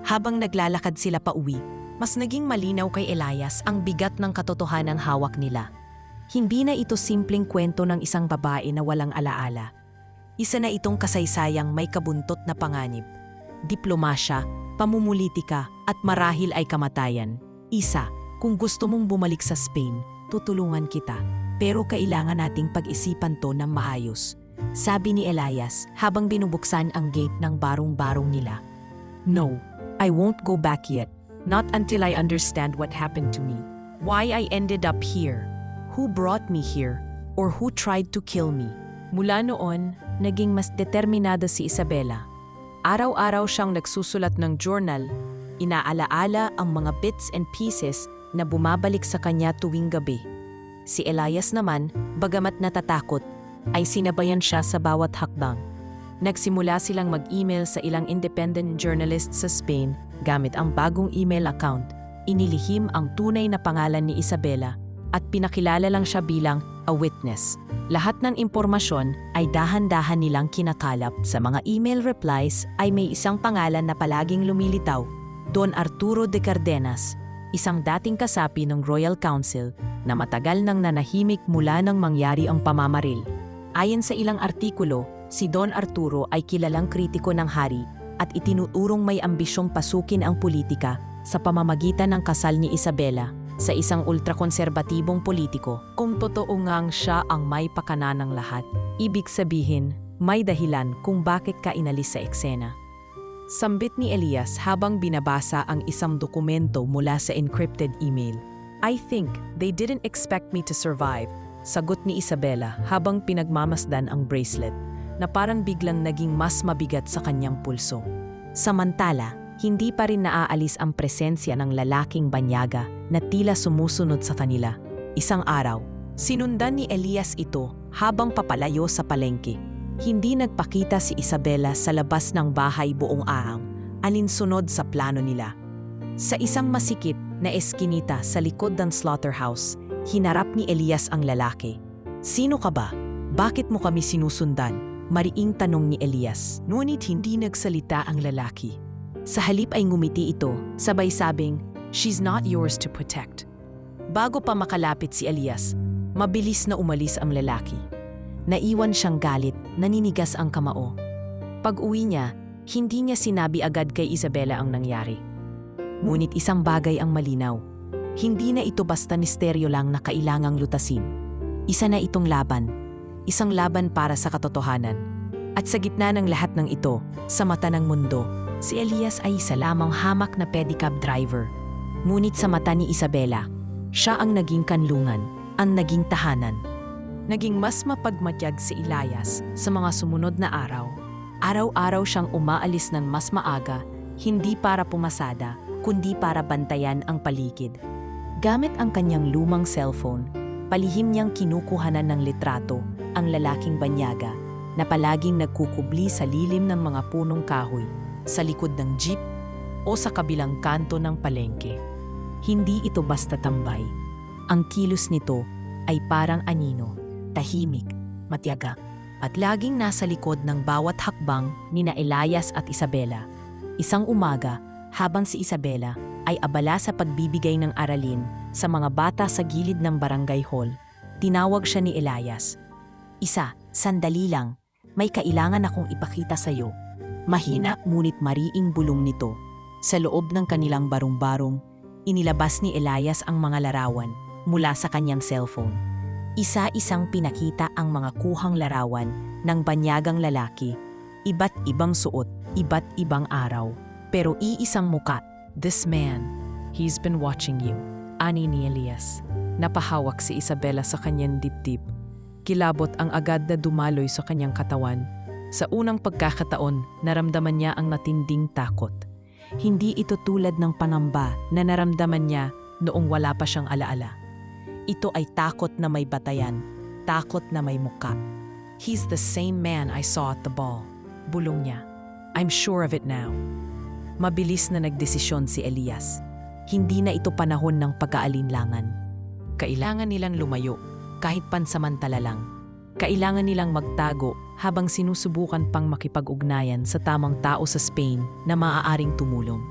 Habang naglalakad sila pauwi, mas naging malinaw kay Elias ang bigat ng katotohanang hawak nila. Hindi na ito simpleng kwento ng isang babae na walang alaala. Isa na itong kasaysayang may kabuntot na panganib. Diplomasya, pamumulitika at marahil ay kamatayan. Isa, kung gusto mong bumalik sa Spain, tutulungan kita. Pero kailangan nating pag-isipan to ng maayos, sabi ni Elias habang binubuksan ang gate ng barong-barong nila. No, I won't go back yet. Not until I understand what happened to me. Why I ended up here. Who brought me here? Or who tried to kill me? Mula noon, naging mas determinada si Isabela. Araw-araw siyang nagsusulat ng journal, inaalaala ang mga bits and pieces na bumabalik sa kanya tuwing gabi. Si Elias naman, bagamat natatakot, ay sinabayan siya sa bawat hakbang. Nagsimula silang mag-email sa ilang independent journalists sa Spain gamit ang bagong email account. Inilihim ang tunay na pangalan ni Isabela at pinakilala lang siya bilang a witness. Lahat ng impormasyon ay dahan-dahan nilang kinakalap. Sa mga email replies ay may isang pangalan na palaging lumilitaw, Don Arturo de Cardenas, isang dating kasapi ng Royal Council na matagal nang nanahimik mula nang mangyari ang pamamaril. Ayon sa ilang artikulo, si Don Arturo ay kilalang kritiko ng hari at itinuturong may ambisyong pasukin ang politika sa pamamagitan ng kasal ni Isabela sa isang ultrakonserbatibong politiko. Kung totoo ngang siya ang may pakana ng lahat, ibig sabihin, may dahilan kung bakit ka inalis sa eksena. Sambit ni Elias habang binabasa ang isang dokumento mula sa encrypted email. I think they didn't expect me to survive, sagot ni Isabela habang pinagmamasdan ang bracelet na parang biglang naging mas mabigat sa kanyang pulso. Samantala, hindi pa rin naaalis ang presensya ng lalaking banyaga na tila sumusunod sa kanila. Isang araw, sinundan ni Elias ito habang papalayo sa palengke. Hindi nagpakita si Isabela sa labas ng bahay buong araw, alinsunod sa plano nila. Sa isang masikip na eskinita sa likod ng slaughterhouse, hinarap ni Elias ang lalaki. "Sino ka ba? Bakit mo kami sinusundan?" Mariing tanong ni Elias. Ngunit hindi nagsalita ang lalaki. Sa halip ay ngumiti ito, sabay sabing, "She's not yours to protect." Bago pa makalapit si Elias, mabilis na umalis ang lalaki. Naiwan siyang galit, naninigas ang kamao. Pag-uwi niya, hindi niya sinabi agad kay Isabela ang nangyari. Ngunit isang bagay ang malinaw. Hindi na ito basta misteryo lang na kailangang lutasin. Isa na itong laban. Isang laban para sa katotohanan. At sa gitna ng lahat ng ito, sa mata ng mundo, si Elias ay isa lamang hamak na pedicab driver. Ngunit sa mata ni Isabela, siya ang naging kanlungan, ang naging tahanan. Naging mas mapagmatyag si Elias sa mga sumunod na araw. Araw-araw siyang umaalis ng mas maaga, hindi para pumasada, kundi para bantayan ang paligid. Gamit ang kanyang lumang cellphone, palihim niyang kinukuhanan ng litrato ang lalaking banyaga na palaging nagkukubli sa lilim ng mga punong kahoy, sa likod ng jeep o sa kabilang kanto ng palengke. Hindi ito basta tambay. Ang kilos nito ay parang anino, tahimik, matyaga, at laging nasa likod ng bawat hakbang nina Elias at Isabela. Isang umaga, habang si Isabela ay abala sa pagbibigay ng aralin sa mga bata sa gilid ng barangay hall, tinawag siya ni Elias. Sandali lang, may kailangan akong ipakita sa iyo." Mahina ngunit mariing bulong nito. Sa loob ng kanilang barong-barong, inilabas ni Elias ang mga larawan mula sa kanyang cellphone. Isa-isang pinakita ang mga kuhang larawan ng banyagang lalaki. Iba't ibang suot, iba't ibang araw. Pero iisang muka. "This man, he's been watching you," ani ni Elias. Napahawak si Isabela sa kanyang dibdib. Kilabot ang agad na dumaloy sa kanyang katawan. Sa unang pagkakataon, naramdaman niya ang matinding takot. Hindi ito tulad ng pangamba na naramdaman niya noong wala pa siyang alaala. Ito ay takot na may batayan, takot na may muka. "He's the same man I saw at the ball," bulong niya. "I'm sure of it now." Mabilis na nagdesisyon si Elias. Hindi na ito panahon ng pag-aalinlangan. Kailangan nilang lumayo, kahit pansamantala lang. Kailangan nilang magtago habang sinusubukan pang makipag-ugnayan sa tamang tao sa Spain na maaaring tumulong.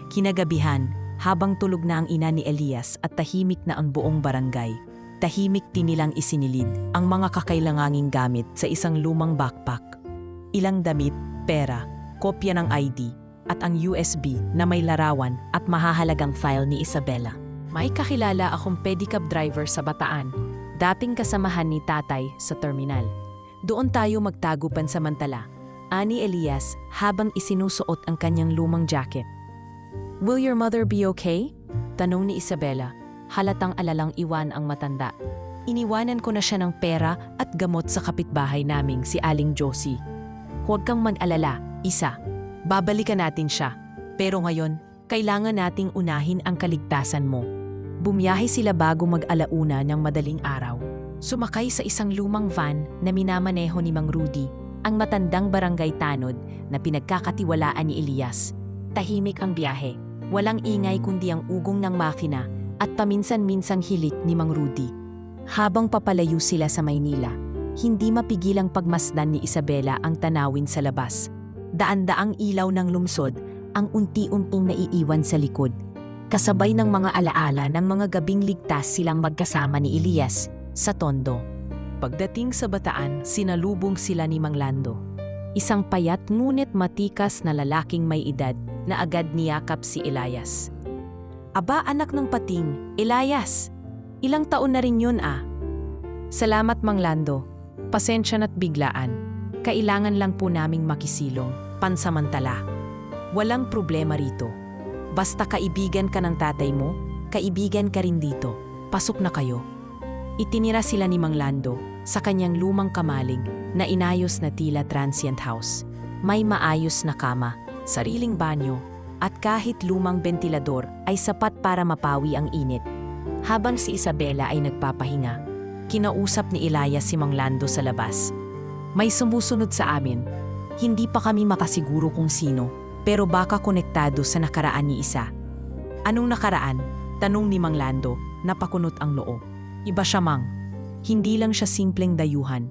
Kinagabihan, habang tulog na ang ina ni Elias at tahimik na ang buong barangay, tahimik din nilang isinilid ang mga kakailanganing gamit sa isang lumang backpack. Ilang damit, pera, kopya ng ID, at ang USB na may larawan at mahahalagang file ni Isabela. "May kakilala akong pedicab driver sa Bataan, dating kasamahan ni tatay sa terminal. Doon tayo magtago pansamantala," ani Elias habang isinusuot ang kanyang lumang jacket. "Will your mother be okay?" tanong ni Isabela, halatang alalang iwan ang matanda. "Iniwanan ko na siya ng pera at gamot sa kapitbahay naming si Aling Josie. Huwag kang mag-alala, Isa. Babalikan natin siya. Pero ngayon, kailangan nating unahin ang kaligtasan mo." Bumiyahe sila bago mag-alauna ng madaling araw. Sumakay sa isang lumang van na minamaneho ni Mang Rudy, ang matandang barangay tanod na pinagkakatiwalaan ni Elias. Tahimik ang biyahe. Walang ingay kundi ang ugong ng makina at paminsan-minsang hilik ni Mang Rudy. Habang papalayo sila sa Maynila, hindi mapigilang pagmasdan ni Isabela ang tanawin sa labas. Daan-daang ilaw ng lungsod ang unti-unting naiiwan sa likod. Kasabay ng mga alaala ng mga gabing ligtas silang magkasama ni Elias sa Tondo. Pagdating sa Bataan, sinalubong sila ni Mang Lando. Isang payat ngunit matikas na lalaking may edad na agad niyakap si Elias. Aba, anak ng pating, Elias! Ilang taon na rin yun ah. Salamat Mang Lando. Pasensya na't biglaan. Kailangan lang po naming makisilong, pansamantala. Walang problema rito. Basta kaibigan ka ng tatay mo, kaibigan ka rin dito. Pasok na kayo. Itinira sila ni Mang Lando sa kanyang lumang kamalig na inayos na tila transient house. May maayos na kama, sariling banyo, at kahit lumang bentilador ay sapat para mapawi ang init. Habang si Isabela ay nagpapahinga, kinausap ni Elias si Mang Lando sa labas. May sumusunod sa amin. Hindi pa kami makasiguro kung sino, pero baka konektado sa nakaraan ni isa. Anong nakaraan? Tanong ni Mang Lando, napakunot ang noo. Iba siya Mang. Hindi lang siya simpleng dayuhan.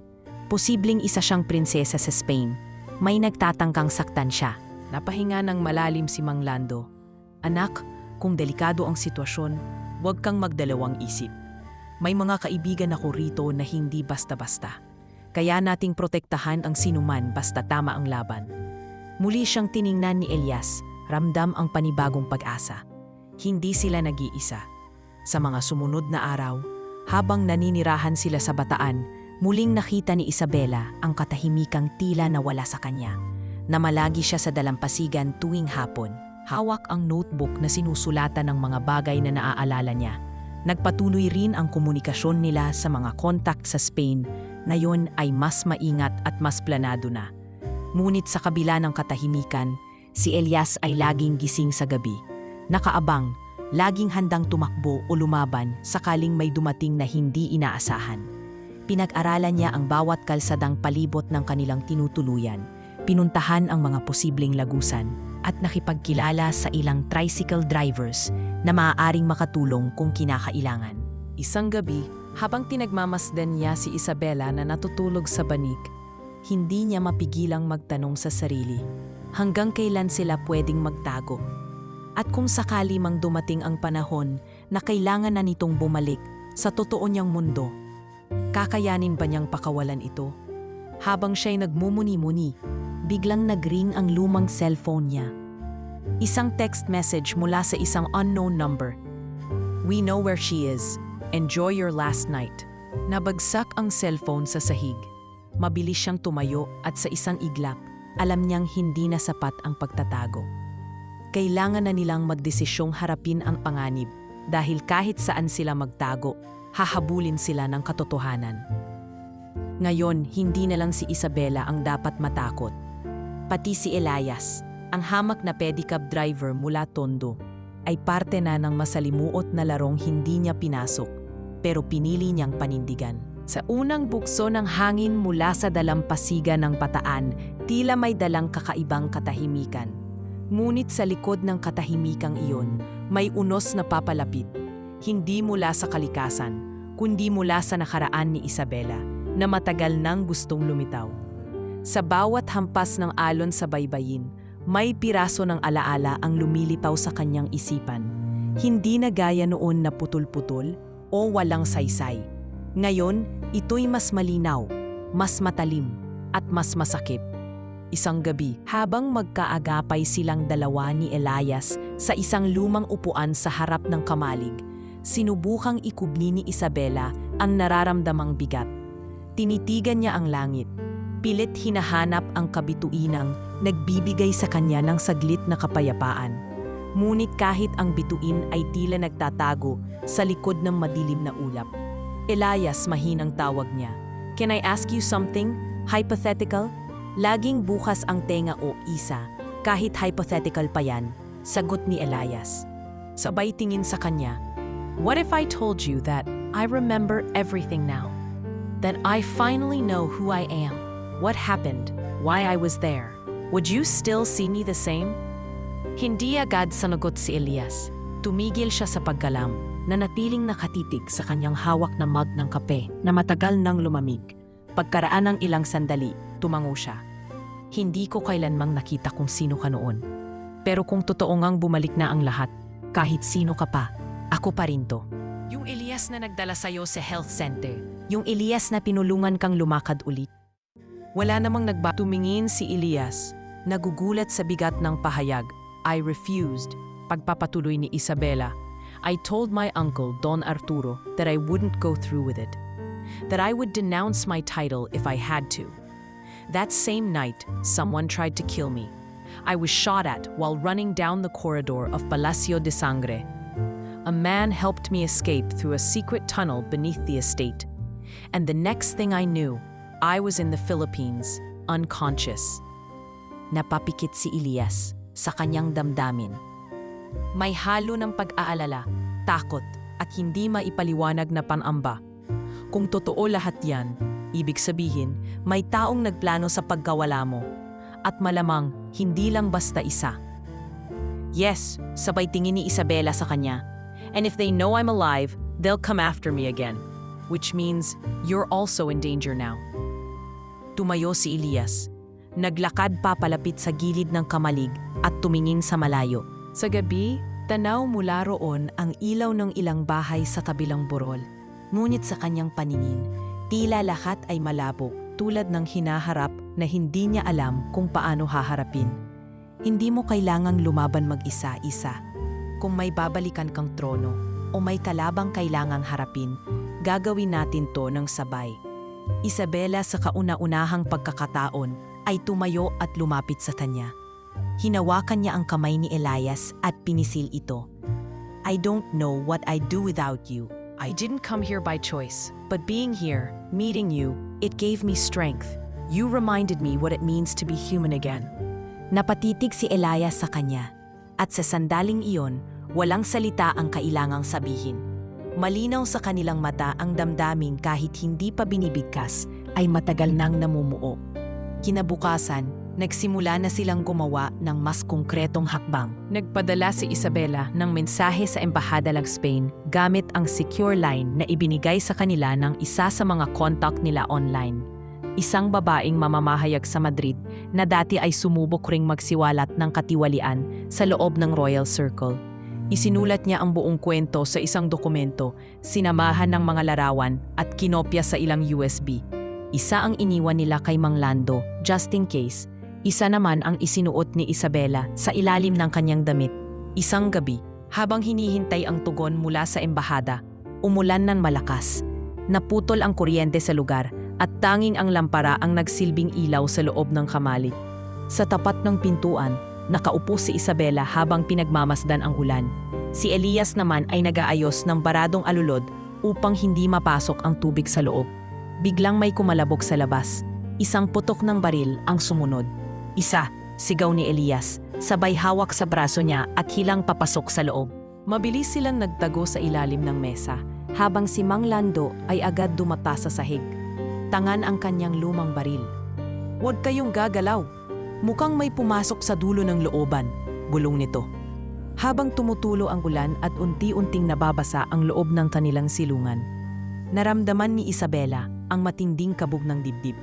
Posibleng isa siyang prinsesa sa Spain. May nagtatangkang saktan siya. Napahinga ng malalim si Mang Lando. Anak, kung delikado ang sitwasyon, huwag kang magdalawang isip. May mga kaibigan ako rito na hindi basta-basta. Kaya nating protektahan ang sinuman basta tama ang laban. Muli siyang tiningnan ni Elias, ramdam ang panibagong pag-asa. Hindi sila nag-iisa. Sa mga sumunod na araw, habang naninirahan sila sa Bataan, muling nakita ni Isabela ang katahimikang tila nawala sa kanya. Namalagi siya sa dalampasigan tuwing hapon. Hawak ang notebook na sinusulatan ng mga bagay na naaalala niya. Nagpatuloy rin ang komunikasyon nila sa mga kontak sa Spain na yon ay mas maingat at mas planado na. Ngunit sa kabila ng katahimikan, si Elias ay laging gising sa gabi. Nakaabang, laging handang tumakbo o lumaban sakaling may dumating na hindi inaasahan. Pinag-aralan niya ang bawat kalsadang palibot ng kanilang tinutuluyan, pinuntahan ang mga posibleng lagusan, at nakipagkilala sa ilang tricycle drivers na maaaring makatulong kung kinakailangan. Isang gabi, habang tinagmamasdan niya si Isabela na natutulog sa banig, hindi niya mapigilang magtanong sa sarili, hanggang kailan sila pwedeng magtago? At kung sakali mang dumating ang panahon na kailangan na nitong bumalik sa totoo niyang mundo, kakayanin ba niyang pakawalan ito? Habang siya'y nagmumuni-muni, biglang nagring ang lumang cellphone niya. Isang text message mula sa isang unknown number. We know where she is. Enjoy your last night. Nabagsak ang cellphone sa sahig. Mabilis siyang tumayo at sa isang iglap, alam niyang hindi na sapat ang pagtatago. Kailangan na nilang magdesisyong harapin ang panganib dahil kahit saan sila magtago, hahabulin sila ng katotohanan. Ngayon, hindi na lang si Isabela ang dapat matakot. Pati si Elias, ang hamak na pedicab driver mula Tondo, ay parte na ng masalimuot na larong hindi niya pinasok, pero pinili niyang panindigan. Sa unang bukso ng hangin mula sa dalampasigan ng Bataan, tila may dalang kakaibang katahimikan. Ngunit sa likod ng katahimikang iyon, may unos na papalapit, hindi mula sa kalikasan, kundi mula sa nakaraan ni Isabela, na matagal nang gustong lumitaw. Sa bawat hampas ng alon sa baybayin, may piraso ng alaala ang lumilitaw sa kanyang isipan. Hindi na gaya noon na putol-putol o walang saysay. Ngayon, ito'y mas malinaw, mas matalim, at mas masakit. Isang gabi, habang magkaagapay silang dalawa ni Elias sa isang lumang upuan sa harap ng kamalig, sinubukang ikubli ni Isabela ang nararamdamang bigat. Tinitigan niya ang langit. Pilit hinahanap ang kabituinang nagbibigay sa kanya ng saglit na kapayapaan. Ngunit kahit ang bituin ay tila nagtatago sa likod ng madilim na ulap. Elias, mahinang tawag niya. Can I ask you something? Hypothetical? Laging bukas ang tenga o isa, kahit hypothetical pa yan, sagot ni Elias. Sabay tingin sa kanya. What if I told you that I remember everything now? That I finally know who I am? What happened? Why I was there? Would you still see me the same? Hindi agad sanagot si Elias. Tumigil siya sa paggalam, na natiling nakatitig sa kanyang hawak na mug ng kape na matagal nang lumamig. Pagkaraan ng ilang sandali, tumango siya. Hindi ko kailanmang nakita kung sino ka noon. Pero kung totoo ngang bumalik na ang lahat, kahit sino ka pa, ako pa rin to. Yung Elias na nagdala sa'yo sa health center, Yung Elias na pinulungan kang lumakad ulit. Wala namang tumingin si Elias. Nagugulat sa bigat ng pahayag. I refused. Pagpapatuloy ni Isabela. I told my uncle, Don Arturo, that I wouldn't go through with it. That I would denounce my title if I had to. That same night, someone tried to kill me. I was shot at while running down the corridor of Palacio de Sangre. A man helped me escape through a secret tunnel beneath the estate. And the next thing I knew, I was in the Philippines, unconscious. Napapikit si Elias sa kanyang damdamin. May halo ng pag-aalala, takot, at hindi maipaliwanag na panamba. Kung totoo lahat yan, ibig sabihin, may taong nagplano sa pagkawala mo. At malamang, hindi lang basta isa. Yes, sabay tingin ni Isabela sa kanya. And if they know I'm alive, they'll come after me again. Which means, you're also in danger now. Tumayo si Elias. Naglakad pa palapit sa gilid ng kamalig at tumingin sa malayo. Sa gabi, tanaw mula roon ang ilaw ng ilang bahay sa kabilang burol. Ngunit sa kanyang paningin, tila lahat ay malabo tulad ng hinaharap na hindi niya alam kung paano haharapin. Hindi mo kailangang lumaban mag-isa-isa. Kung may babalikan kang trono o may kalabang kailangang harapin, gagawin natin to ng sabay. Isabela sa kauna-unahang pagkakataon ay tumayo at lumapit sa kanya. Hinawakan niya ang kamay ni Elias at pinisil ito. I don't know what I'd do without you. I didn't come here by choice, but being here, meeting you, it gave me strength. You reminded me what it means to be human again. Napatitig si Elias sa kanya, at sa sandaling iyon, walang salita ang kailangang sabihin. Malinaw sa kanilang mata ang damdamin kahit hindi pa binibigkas ay matagal nang namumuo. Kinabukasan, nagsimula na silang gumawa ng mas konkretong hakbang. Nagpadala si Isabela ng mensahe sa Embahada ng Spain gamit ang secure line na ibinigay sa kanila ng isa sa mga contact nila online. Isang babaeng mamamahayag sa Madrid na dati ay sumubok ring magsiwalat ng katiwalian sa loob ng Royal Circle. Isinulat niya ang buong kwento sa isang dokumento, sinamahan ng mga larawan at kinopya sa ilang USB. Isa ang iniwan nila kay Mang Lando, just in case. Isa naman ang isinuot ni Isabela sa ilalim ng kanyang damit. Isang gabi, habang hinihintay ang tugon mula sa embahada, umulan ng malakas. Naputol ang kuryente sa lugar at tanging ang lampara ang nagsilbing ilaw sa loob ng kamalig. Sa tapat ng pintuan, nakaupo si Isabela habang pinagmamasdan ang ulan. Si Elias naman ay nag-aayos ng baradong alulod upang hindi mapasok ang tubig sa loob. Biglang may kumalabog sa labas. Isang putok ng baril ang sumunod. Isa, sigaw ni Elias, sabay hawak sa braso niya at hilang papasok sa loob. Mabilis silang nagtago sa ilalim ng mesa, habang si Mang Lando ay agad dumata sa sahig. Tangan ang kanyang lumang baril. "Huwag kayong gagalaw. Mukhang may pumasok sa dulo ng looban," bulong nito. Habang tumutulo ang ulan at unti-unting nababasa ang loob ng kanilang silungan, naramdaman ni Isabela ang matinding kabog ng dibdib.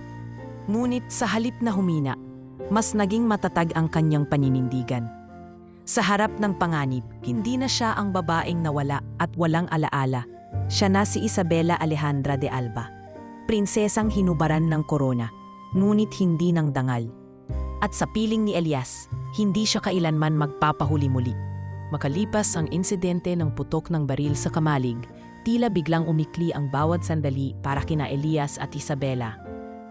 Ngunit sa halip na humina, mas naging matatag ang kanyang paninindigan. Sa harap ng panganib, hindi na siya ang babaeng nawala at walang alaala. Siya na si Isabela Alejandra de Alba, prinsesang hinubaran ng korona, ngunit hindi ng dangal. At sa piling ni Elias, hindi siya kailanman magpapahuli muli. Makalipas ang insidente ng putok ng baril sa kamalig, tila biglang umikli ang bawat sandali para kina Elias at Isabela.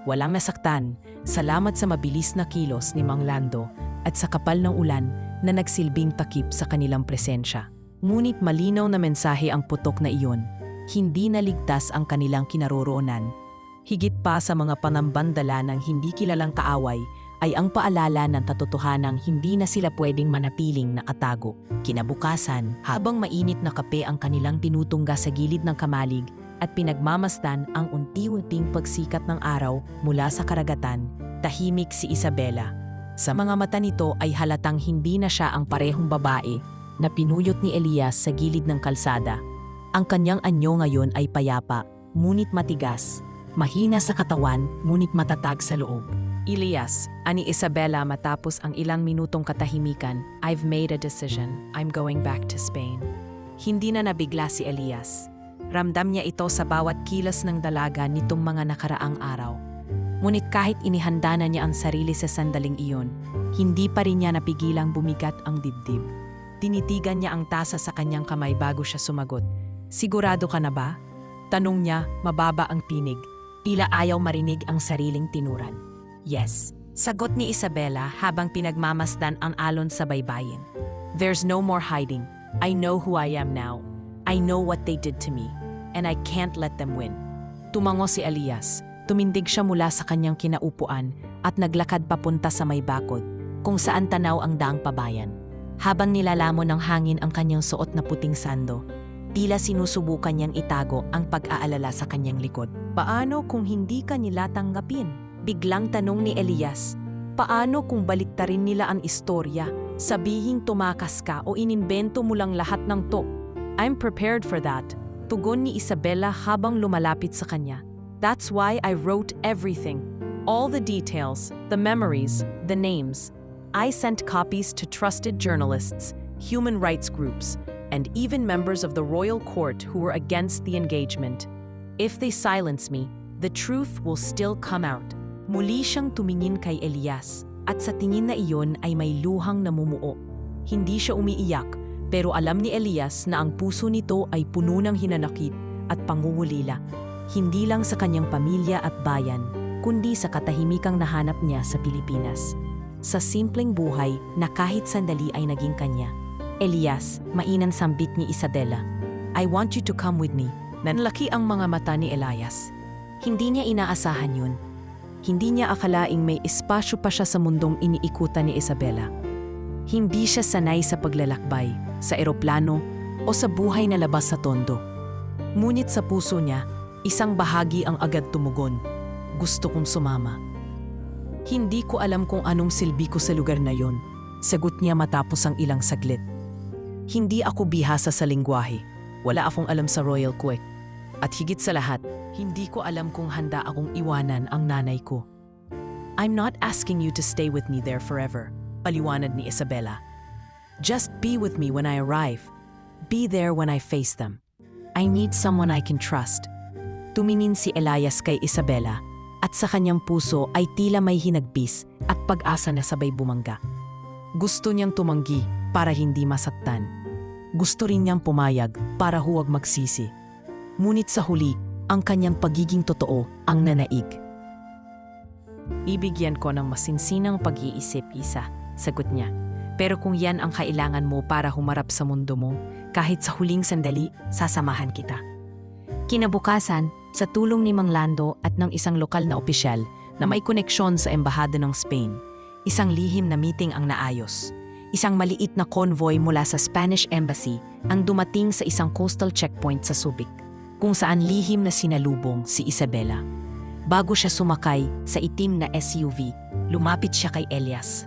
Walang nasaktan, salamat sa mabilis na kilos ni Mang Lando at sa kapal ng ulan na nagsilbing takip sa kanilang presensya. Ngunit malinaw na mensahe ang putok na iyon. Hindi naligtas ang kanilang kinaroroonan. Higit pa sa mga panambandala ng hindi kilalang kaaway ay ang paalala ng katotohanang hindi na sila pwedeng manatiling nakatago. Kinabukasan, habang mainit na kape ang kanilang tinutungga sa gilid ng kamalig at pinagmamasdan ang unti-unting pagsikat ng araw mula sa karagatan, tahimik si Isabela. Sa mga mata nito ay halatang hindi na siya ang parehong babae na pinuyot ni Elias sa gilid ng kalsada. Ang kanyang anyo ngayon ay payapa, ngunit matigas, mahina sa katawan, ngunit matatag sa loob. Elias, ani Isabela matapos ang ilang minutong katahimikan, "I've made a decision. I'm going back to Spain." Hindi na nabigla si Elias. Ramdam niya ito sa bawat kilos ng dalaga nitong mga nakaraang araw. Ngunit kahit inihanda na niya ang sarili sa sandaling iyon, hindi pa rin niya napigilang bumigat ang dibdib. Tinitigan niya ang tasa sa kanyang kamay bago siya sumagot. Sigurado ka na ba? Tanong niya, mababa ang tinig. Tila ayaw marinig ang sariling tinuran. Yes, sagot ni Isabela habang pinagmamasdan ang alon sa baybayin. There's no more hiding. I know who I am now. I know what they did to me. And I can't let them win. Tumango si Elias. Tumindig siya mula sa kanyang kinaupuan at naglakad papunta sa may bakod, kung saan tanaw ang daang pabayan. Habang nilalamon ng hangin ang kanyang suot na puting sando, tila sinusubukan niyang itago ang pag-aalala sa kanyang likod. Paano kung hindi ka nila tanggapin? Biglang tanong ni Elias. Paano kung baliktarin nila ang istorya, sabihing tumakas ka o inimbento mo lang lahat ng to? I'm prepared for that. Tugon ni Isabela habang lumalapit sa kanya. That's why I wrote everything. All the details, the memories, the names. I sent copies to trusted journalists, human rights groups, and even members of the royal court who were against the engagement. If they silence me, the truth will still come out. Muli siyang tumingin kay Elias, at sa tingin na iyon ay may luhang namumuo. Hindi siya umiiyak, pero alam ni Elias na ang puso nito ay puno ng hinanakit at pangungulila. Hindi lang sa kanyang pamilya at bayan, kundi sa katahimikang nahanap niya sa Pilipinas. Sa simpleng buhay na kahit sandali ay naging kanya. Elias, mainang sambit ni Isabela. I want you to come with me. Nanlaki ang mga mata ni Elias. Hindi niya inaasahan yun. Hindi niya akalaing may espasyo pa siya sa mundong iniikutan ni Isabela. Hindi siya sanay sa paglalakbay, sa eroplano, o sa buhay na labas sa tondo. Ngunit sa puso niya, isang bahagi ang agad tumugon. Gusto kong sumama. Hindi ko alam kung anong silbi ko sa lugar na yon, sagot niya matapos ang ilang saglit. Hindi ako bihasa sa lingwahe. Wala akong alam sa Royal Quake. At higit sa lahat, hindi ko alam kung handa akong iwanan ang nanay ko. I'm not asking you to stay with me there forever, paliwanag ni Isabela. Just be with me when I arrive. Be there when I face them. I need someone I can trust. Tumingin si Elias kay Isabela at sa kanyang puso ay tila may hinagbis at pag-asa na sabay bumangga. Gusto niyang tumanggi para hindi masaktan. Gusto rin niyang pumayag para huwag magsisi. Ngunit sa huli, ang kanyang pagiging totoo ang nanaig. Ibigyan ko ng masinsinang pag-iisip, Isa, sagot niya. Pero kung yan ang kailangan mo para humarap sa mundo mo, kahit sa huling sandali, sasamahan kita. Kinabukasan, sa tulong ni Mang Lando at ng isang lokal na opisyal na may koneksyon sa embahada ng Spain, isang lihim na meeting ang naayos. Isang maliit na convoy mula sa Spanish Embassy ang dumating sa isang coastal checkpoint sa Subic, kung saan lihim na sinalubong si Isabela. Bago siya sumakay sa itim na SUV, lumapit siya kay Elias.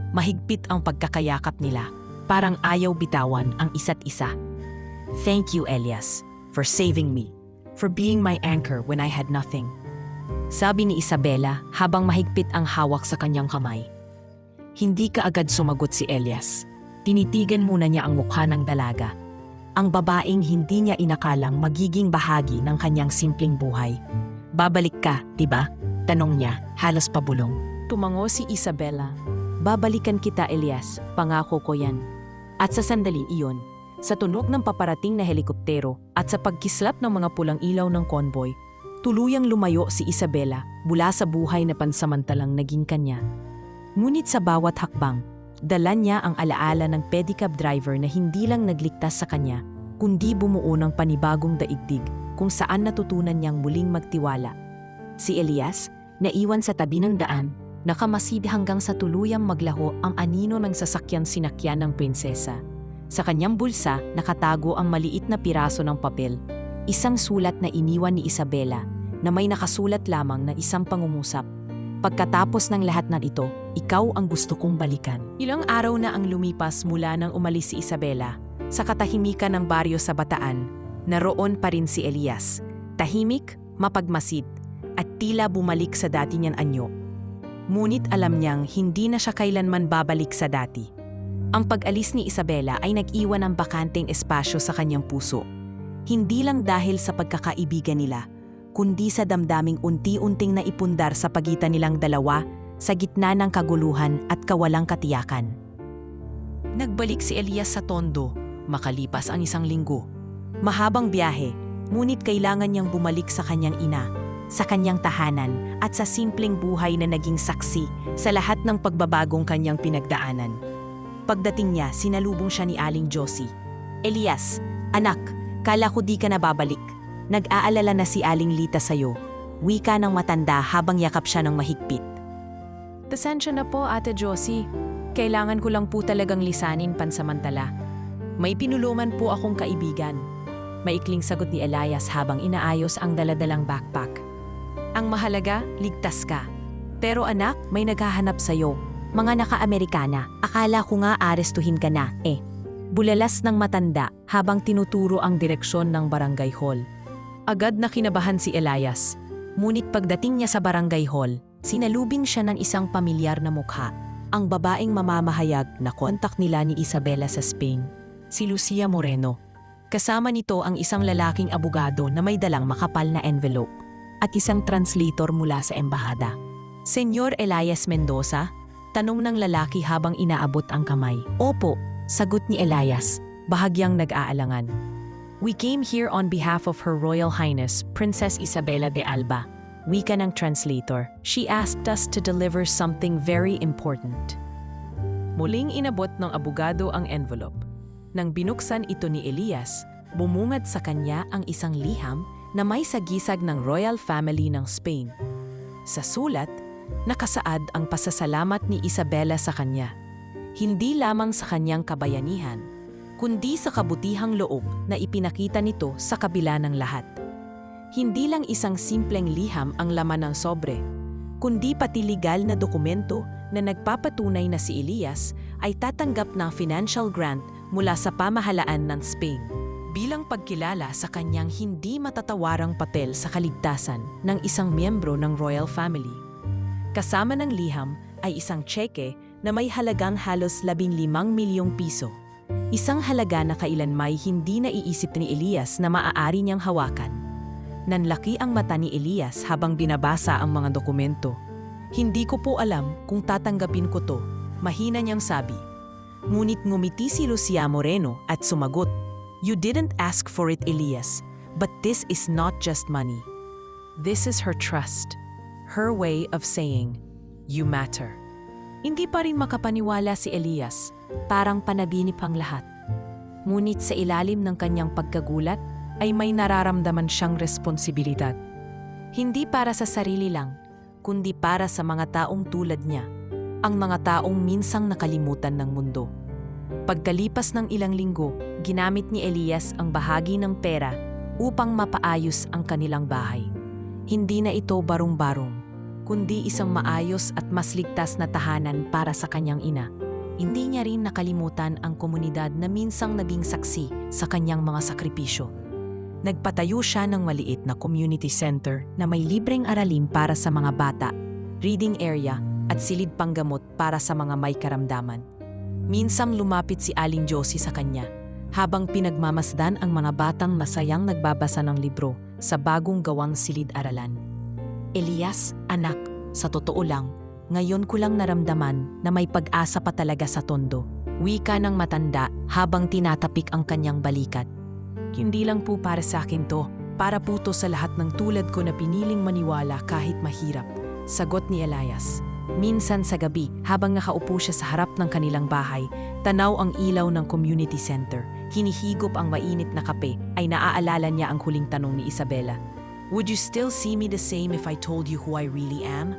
Mahigpit ang pagkakayakap nila, parang ayaw bitawan ang isa't isa. Thank you, Elias, for saving me. For being my anchor when I had nothing. Sabi ni Isabela habang mahigpit ang hawak sa kanyang kamay. Hindi ka agad sumagot si Elias. Tinitigan muna niya ang mukha ng dalaga. Ang babaeng hindi niya inakalang magiging bahagi ng kanyang simpleng buhay. Babalik ka, diba? Tanong niya, halos pabulong. Tumango si Isabela. Babalikan kita, Elias. Pangako ko yan. At sa sandali iyon, sa tunog ng paparating na helikoptero at sa pagkislap ng mga pulang ilaw ng convoy, tuluyang lumayo si Isabela mula sa buhay na pansamantalang naging kanya. Ngunit sa bawat hakbang, dala niya ang alaala ng pedicab driver na hindi lang nagligtas sa kanya, kundi bumuo ng panibagong daigdig kung saan natutunan niyang muling magtiwala. Si Elias, naiwan sa tabi ng daan, nakamasid hanggang sa tuluyang maglaho ang anino ng sasakyang sinakyan ng prinsesa. Sa kanyang bulsa, nakatago ang maliit na piraso ng papel, isang sulat na iniwan ni Isabela na may nakasulat lamang na isang pangungusap. Pagkatapos ng lahat ng ito, ikaw ang gusto kong balikan. Ilang araw na ang lumipas mula nang umalis si Isabela. Sa katahimikan ng baryo sa Bataan, naroon pa rin si Elias. Tahimik, mapagmasid, at tila bumalik sa dati niyang anyo. Ngunit alam niyang hindi na siya kailanman babalik sa dati. Ang pag-alis ni Isabela ay nag-iwan ng bakanteng espasyo sa kanyang puso. Hindi lang dahil sa pagkakaibigan nila, kundi sa damdaming unti-unting naipundar sa pagitan nilang dalawa sa gitna ng kaguluhan at kawalang katiyakan. Nagbalik si Elias sa Tondo, makalipas ang 1 linggo. Mahabang biyahe, ngunit kailangan niyang bumalik sa kanyang ina, sa kanyang tahanan at sa simpleng buhay na naging saksi sa lahat ng pagbabagong kanyang pinagdaanan. Pagdating niya, sinalubong siya ni Aling Josie. Elias, anak, kala ko di ka na babalik. Nag-aalala na si Aling Lita sa'yo. Wika ng matanda habang yakap siya ng mahigpit. Pasensya na po, Ate Josie. Kailangan ko lang po talagang lisanin pansamantala. May pinulungan po akong kaibigan. Maikling sagot ni Elias habang inaayos ang daladalang backpack. Ang mahalaga, ligtas ka. Pero anak, may naghahanap sa'yo. Mga naka-Amerikana, akala ko nga arestuhin ka na, eh. Bulalas ng matanda habang tinuturo ang direksyon ng barangay hall. Agad na kinabahan si Elias. Ngunit pagdating niya sa barangay hall, sinalubing siya ng isang pamilyar na mukha, ang babaeng mamamahayag na kontak nila ni Isabela sa Spain, si Lucia Moreno. Kasama nito ang isang lalaking abogado na may dalang makapal na envelope at isang translator mula sa embahada. Senyor Elias Mendoza? Tanong ng lalaki habang inaabot ang kamay. Opo, sagot ni Elias, bahagyang nag-aalangan. We came here on behalf of Her Royal Highness, Princess Isabela de Alba. Wika ng translator. She asked us to deliver something very important. Muling inabot ng abogado ang envelope. Nang binuksan ito ni Elias, bumungad sa kanya ang isang liham na may sagisag ng royal family ng Spain. Sa sulat, nakasaad ang pasasalamat ni Isabela sa kanya. Hindi lamang sa kanyang kabayanihan, kundi sa kabutihang loob na ipinakita nito sa kabila ng lahat. Hindi lang isang simpleng liham ang laman ng sobre, kundi pati legal na dokumento na nagpapatunay na si Elias ay tatanggap ng financial grant mula sa pamahalaan ng Spain bilang pagkilala sa kanyang hindi matatawarang papel sa kaligtasan ng isang miyembro ng royal family. Kasama ng liham ay isang tseke na may halagang halos 15 milyong piso. Isang halaga na kailanmay hindi naiisip ni Elias na maaari niyang hawakan. Nanlaki ang mata ni Elias habang binabasa ang mga dokumento. Hindi ko po alam kung tatanggapin ko to, mahina niyang sabi. Ngunit ngumiti si Lucia Moreno at sumagot, You didn't ask for it, Elias, but this is not just money. This is her trust, her way of saying, You matter. Hindi pa rin makapaniwala si Elias, parang panaginip ang lahat. Ngunit sa ilalim ng kanyang pagkagulat, ay may nararamdaman siyang responsibilidad. Hindi para sa sarili lang, kundi para sa mga taong tulad niya, ang mga taong minsang nakalimutan ng mundo. Pagkalipas ng ilang linggo, ginamit ni Elias ang bahagi ng pera upang mapaayos ang kanilang bahay. Hindi na ito barong-barong, kundi isang maayos at mas ligtas na tahanan para sa kanyang ina. Hindi niya rin nakalimutan ang komunidad na minsang naging saksi sa kanyang mga sakripisyo. Nagpatayo siya ng maliit na community center na may libreng aralin para sa mga bata, reading area at silid panggamot para sa mga may karamdaman. Minsang lumapit si Aling Josie sa kanya habang pinagmamasdan ang mga batang masayang nagbabasa ng libro sa bagong gawang silid-aralan. Elias, anak, sa totoo lang, ngayon ko lang naramdaman na may pag-asa pa talaga sa Tondo. Wika ng matanda habang tinatapik ang kanyang balikat. Hindi lang po para sa akin to, para po to sa lahat ng tulad ko na piniling maniwala kahit mahirap, sagot ni Elias. Minsan sa gabi, habang nakaupo siya sa harap ng kanilang bahay, tanaw ang ilaw ng community center, hinihigop ang mainit na kape, ay naaalala niya ang huling tanong ni Isabela. Would you still see me the same if I told you who I really am?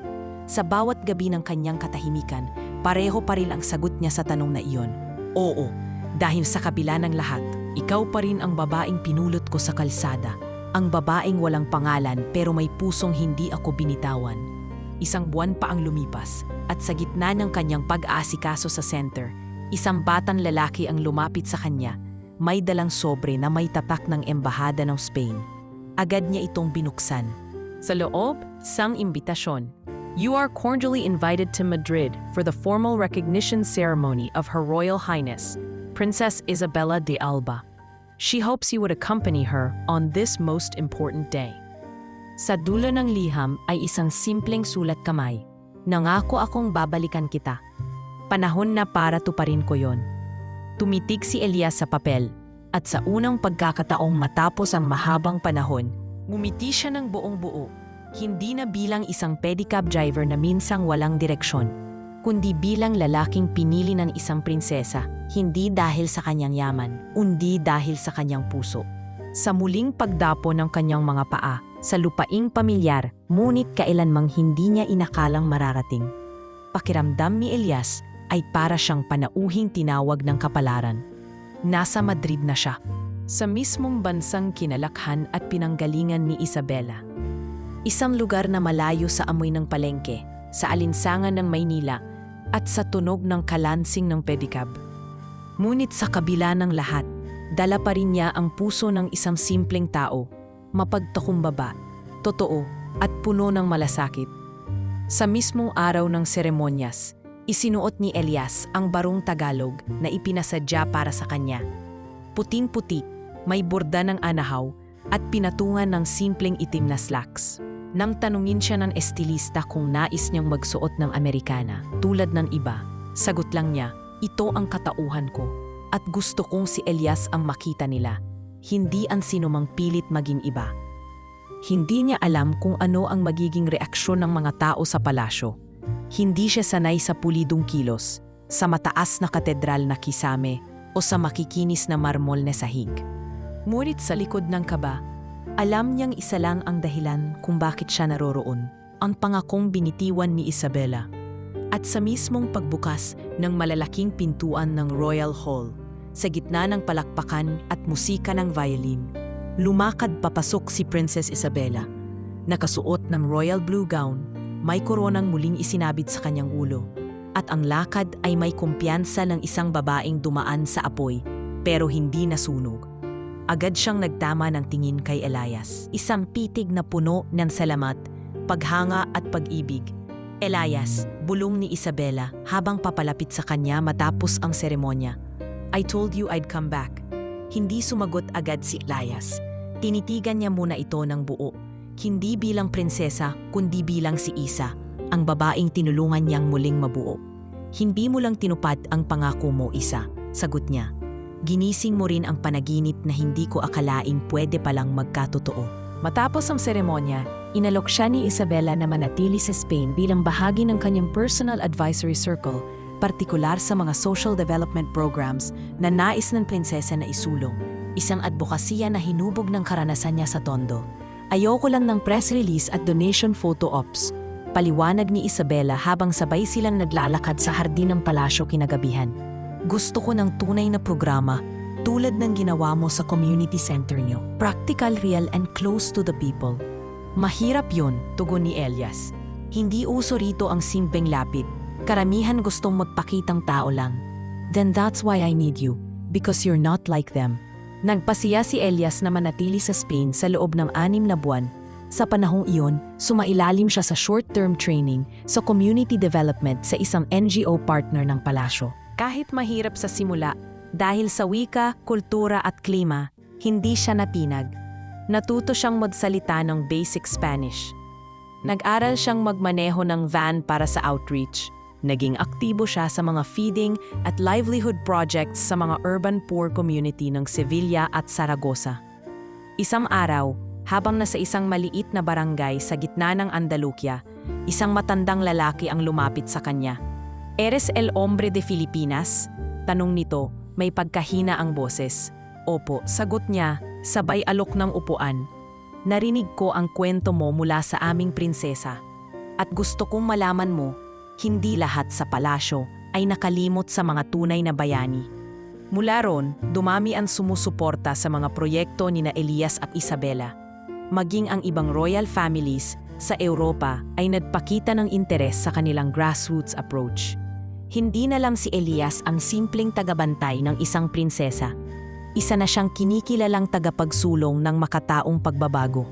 Sa bawat gabi ng kanyang katahimikan, pareho pa rin ang sagot niya sa tanong na iyon. Oo, dahil sa kabila ng lahat, ikaw pa rin ang babaeng pinulot ko sa kalsada. Ang babaeng walang pangalan pero may pusong hindi ako binitawan. Isang buwan pa ang lumipas at sa gitna ng kanyang pag-aasikaso sa center, isang batang lalaki ang lumapit sa kanya. May dalang sobre na may tatak ng embahada ng Spain. Agad niya itong binuksan. Sa loob, isang imbitasyon. You are cordially invited to Madrid for the formal recognition ceremony of Her Royal Highness, Princess Isabela de Alba. She hopes you would accompany her on this most important day. Sa dulo ng liham ay isang simpleng sulat kamay. Nangako akong babalikan kita. Panahon na para tuparin ko yon. Tumitig si Elias sa papel at sa unang pagkakataong matapos ang mahabang panahon, ngumiti siya ng buong buo. Hindi na bilang isang pedicab driver na minsang walang direksyon, kundi bilang lalaking pinili ng isang prinsesa, hindi dahil sa kanyang yaman, kundi dahil sa kanyang puso. Sa muling pagdapo ng kanyang mga paa, sa lupaing pamilyar, ngunit kailanmang hindi niya inakalang mararating. Pakiramdam ni Elias ay para siyang panauhing tinawag ng kapalaran. Nasa Madrid na siya, sa mismong bansang kinalakhan at pinanggalingan ni Isabela. Isang lugar na malayo sa amoy ng palengke, sa alinsangan ng Maynila, at sa tunog ng kalansing ng pedicab. Ngunit sa kabila ng lahat, dala pa rin niya ang puso ng isang simpleng tao, mapagtakumbaba, totoo, at puno ng malasakit. Sa mismong araw ng seremonyas, isinuot ni Elias ang barong Tagalog na ipinasadya para sa kanya. Puting-puti, may borda ng anahaw at pinatungan ng simpleng itim na slacks. Nang tanungin siya ng estilista kung nais niyang magsuot ng Amerikana, tulad ng iba, sagot lang niya, ito ang katauhan ko at gusto kong si Elias ang makita nila, hindi ang sinumang pilit maging iba. Hindi niya alam kung ano ang magiging reaksyon ng mga tao sa palasyo. Hindi siya sanay sa pulidong kilos, sa mataas na katedral na kisame o sa makikinis na marmol na sahig. Ngunit sa likod ng kaba, alam niyang isa lang ang dahilan kung bakit siya naroroon, ang pangakong binitiwan ni Isabela. At sa mismong pagbukas ng malalaking pintuan ng Royal Hall, sa gitna ng palakpakan at musika ng violin, lumakad papasok si Princess Isabela. Nakasuot ng royal blue gown, may koronang muling isinabit sa kanyang ulo, at ang lakad ay may kumpiyansa ng isang babaeng dumaan sa apoy, pero hindi nasunog. Agad siyang nagtama ng tingin kay Elias, isang pitig na puno ng salamat, paghanga at pag-ibig. Elias, bulong ni Isabela habang papalapit sa kanya matapos ang seremonya. I told you I'd come back. Hindi sumagot agad si Elias. Tinitigan niya muna ito ng buo. Hindi bilang prinsesa, kundi bilang si Isa, ang babaeng tinulungan niyang muling mabuo. Hindi mo lang tinupad ang pangako mo, Isa, sagot niya. Ginising mo rin ang panaginip na hindi ko akalaing pwede palang magkatotoo. Matapos ang seremonya, inalok siya ni Isabela na manatili sa Spain bilang bahagi ng kanyang personal advisory circle, partikular sa mga social development programs na nais ng prinsesa na isulong. Isang advokasya na hinubog ng karanasan niya sa Tondo. Ayoko lang ng press release at donation photo ops, paliwanag ni Isabela habang sabay silang naglalakad sa hardin ng palasyo kinagabihan. Gusto ko ng tunay na programa tulad ng ginawa mo sa community center niyo. Practical, real, and close to the people. Mahirap yun, tugon ni Elias. Hindi uso rito ang simpleng lapid. Karamihan gustong magpakitang tao lang. Then that's why I need you, because you're not like them. Nagpasiya si Elias na manatili sa Spain sa loob ng 6 na buwan. Sa panahong iyon, sumailalim siya sa short-term training sa community development sa isang NGO partner ng palasyo. Kahit mahirap sa simula, dahil sa wika, kultura at klima, hindi siya natinag. Natuto siyang magsalita ng basic Spanish. Nag-aral siyang magmaneho ng van para sa outreach. Naging aktibo siya sa mga feeding at livelihood projects sa mga urban poor community ng Sevilla at Zaragoza. Isang araw, habang nasa isang maliit na barangay sa gitna ng Andalucía, isang matandang lalaki ang lumapit sa kanya. "Eres el hombre de Filipinas?" Tanong nito, may pagkahina ang boses. "Opo," sagot niya, sabay alok ng upuan. "Narinig ko ang kwento mo mula sa aming prinsesa. At gusto kong malaman mo, hindi lahat sa palasyo ay nakalimot sa mga tunay na bayani." Mula ron, dumami ang sumusuporta sa mga proyekto ni Elias at Isabela. Maging ang ibang royal families sa Europa ay nagpakita ng interes sa kanilang grassroots approach. Hindi na lang si Elias ang simpleng tagabantay ng isang prinsesa. Isa na siyang kinikilalang tagapagsulong ng makataong pagbabago.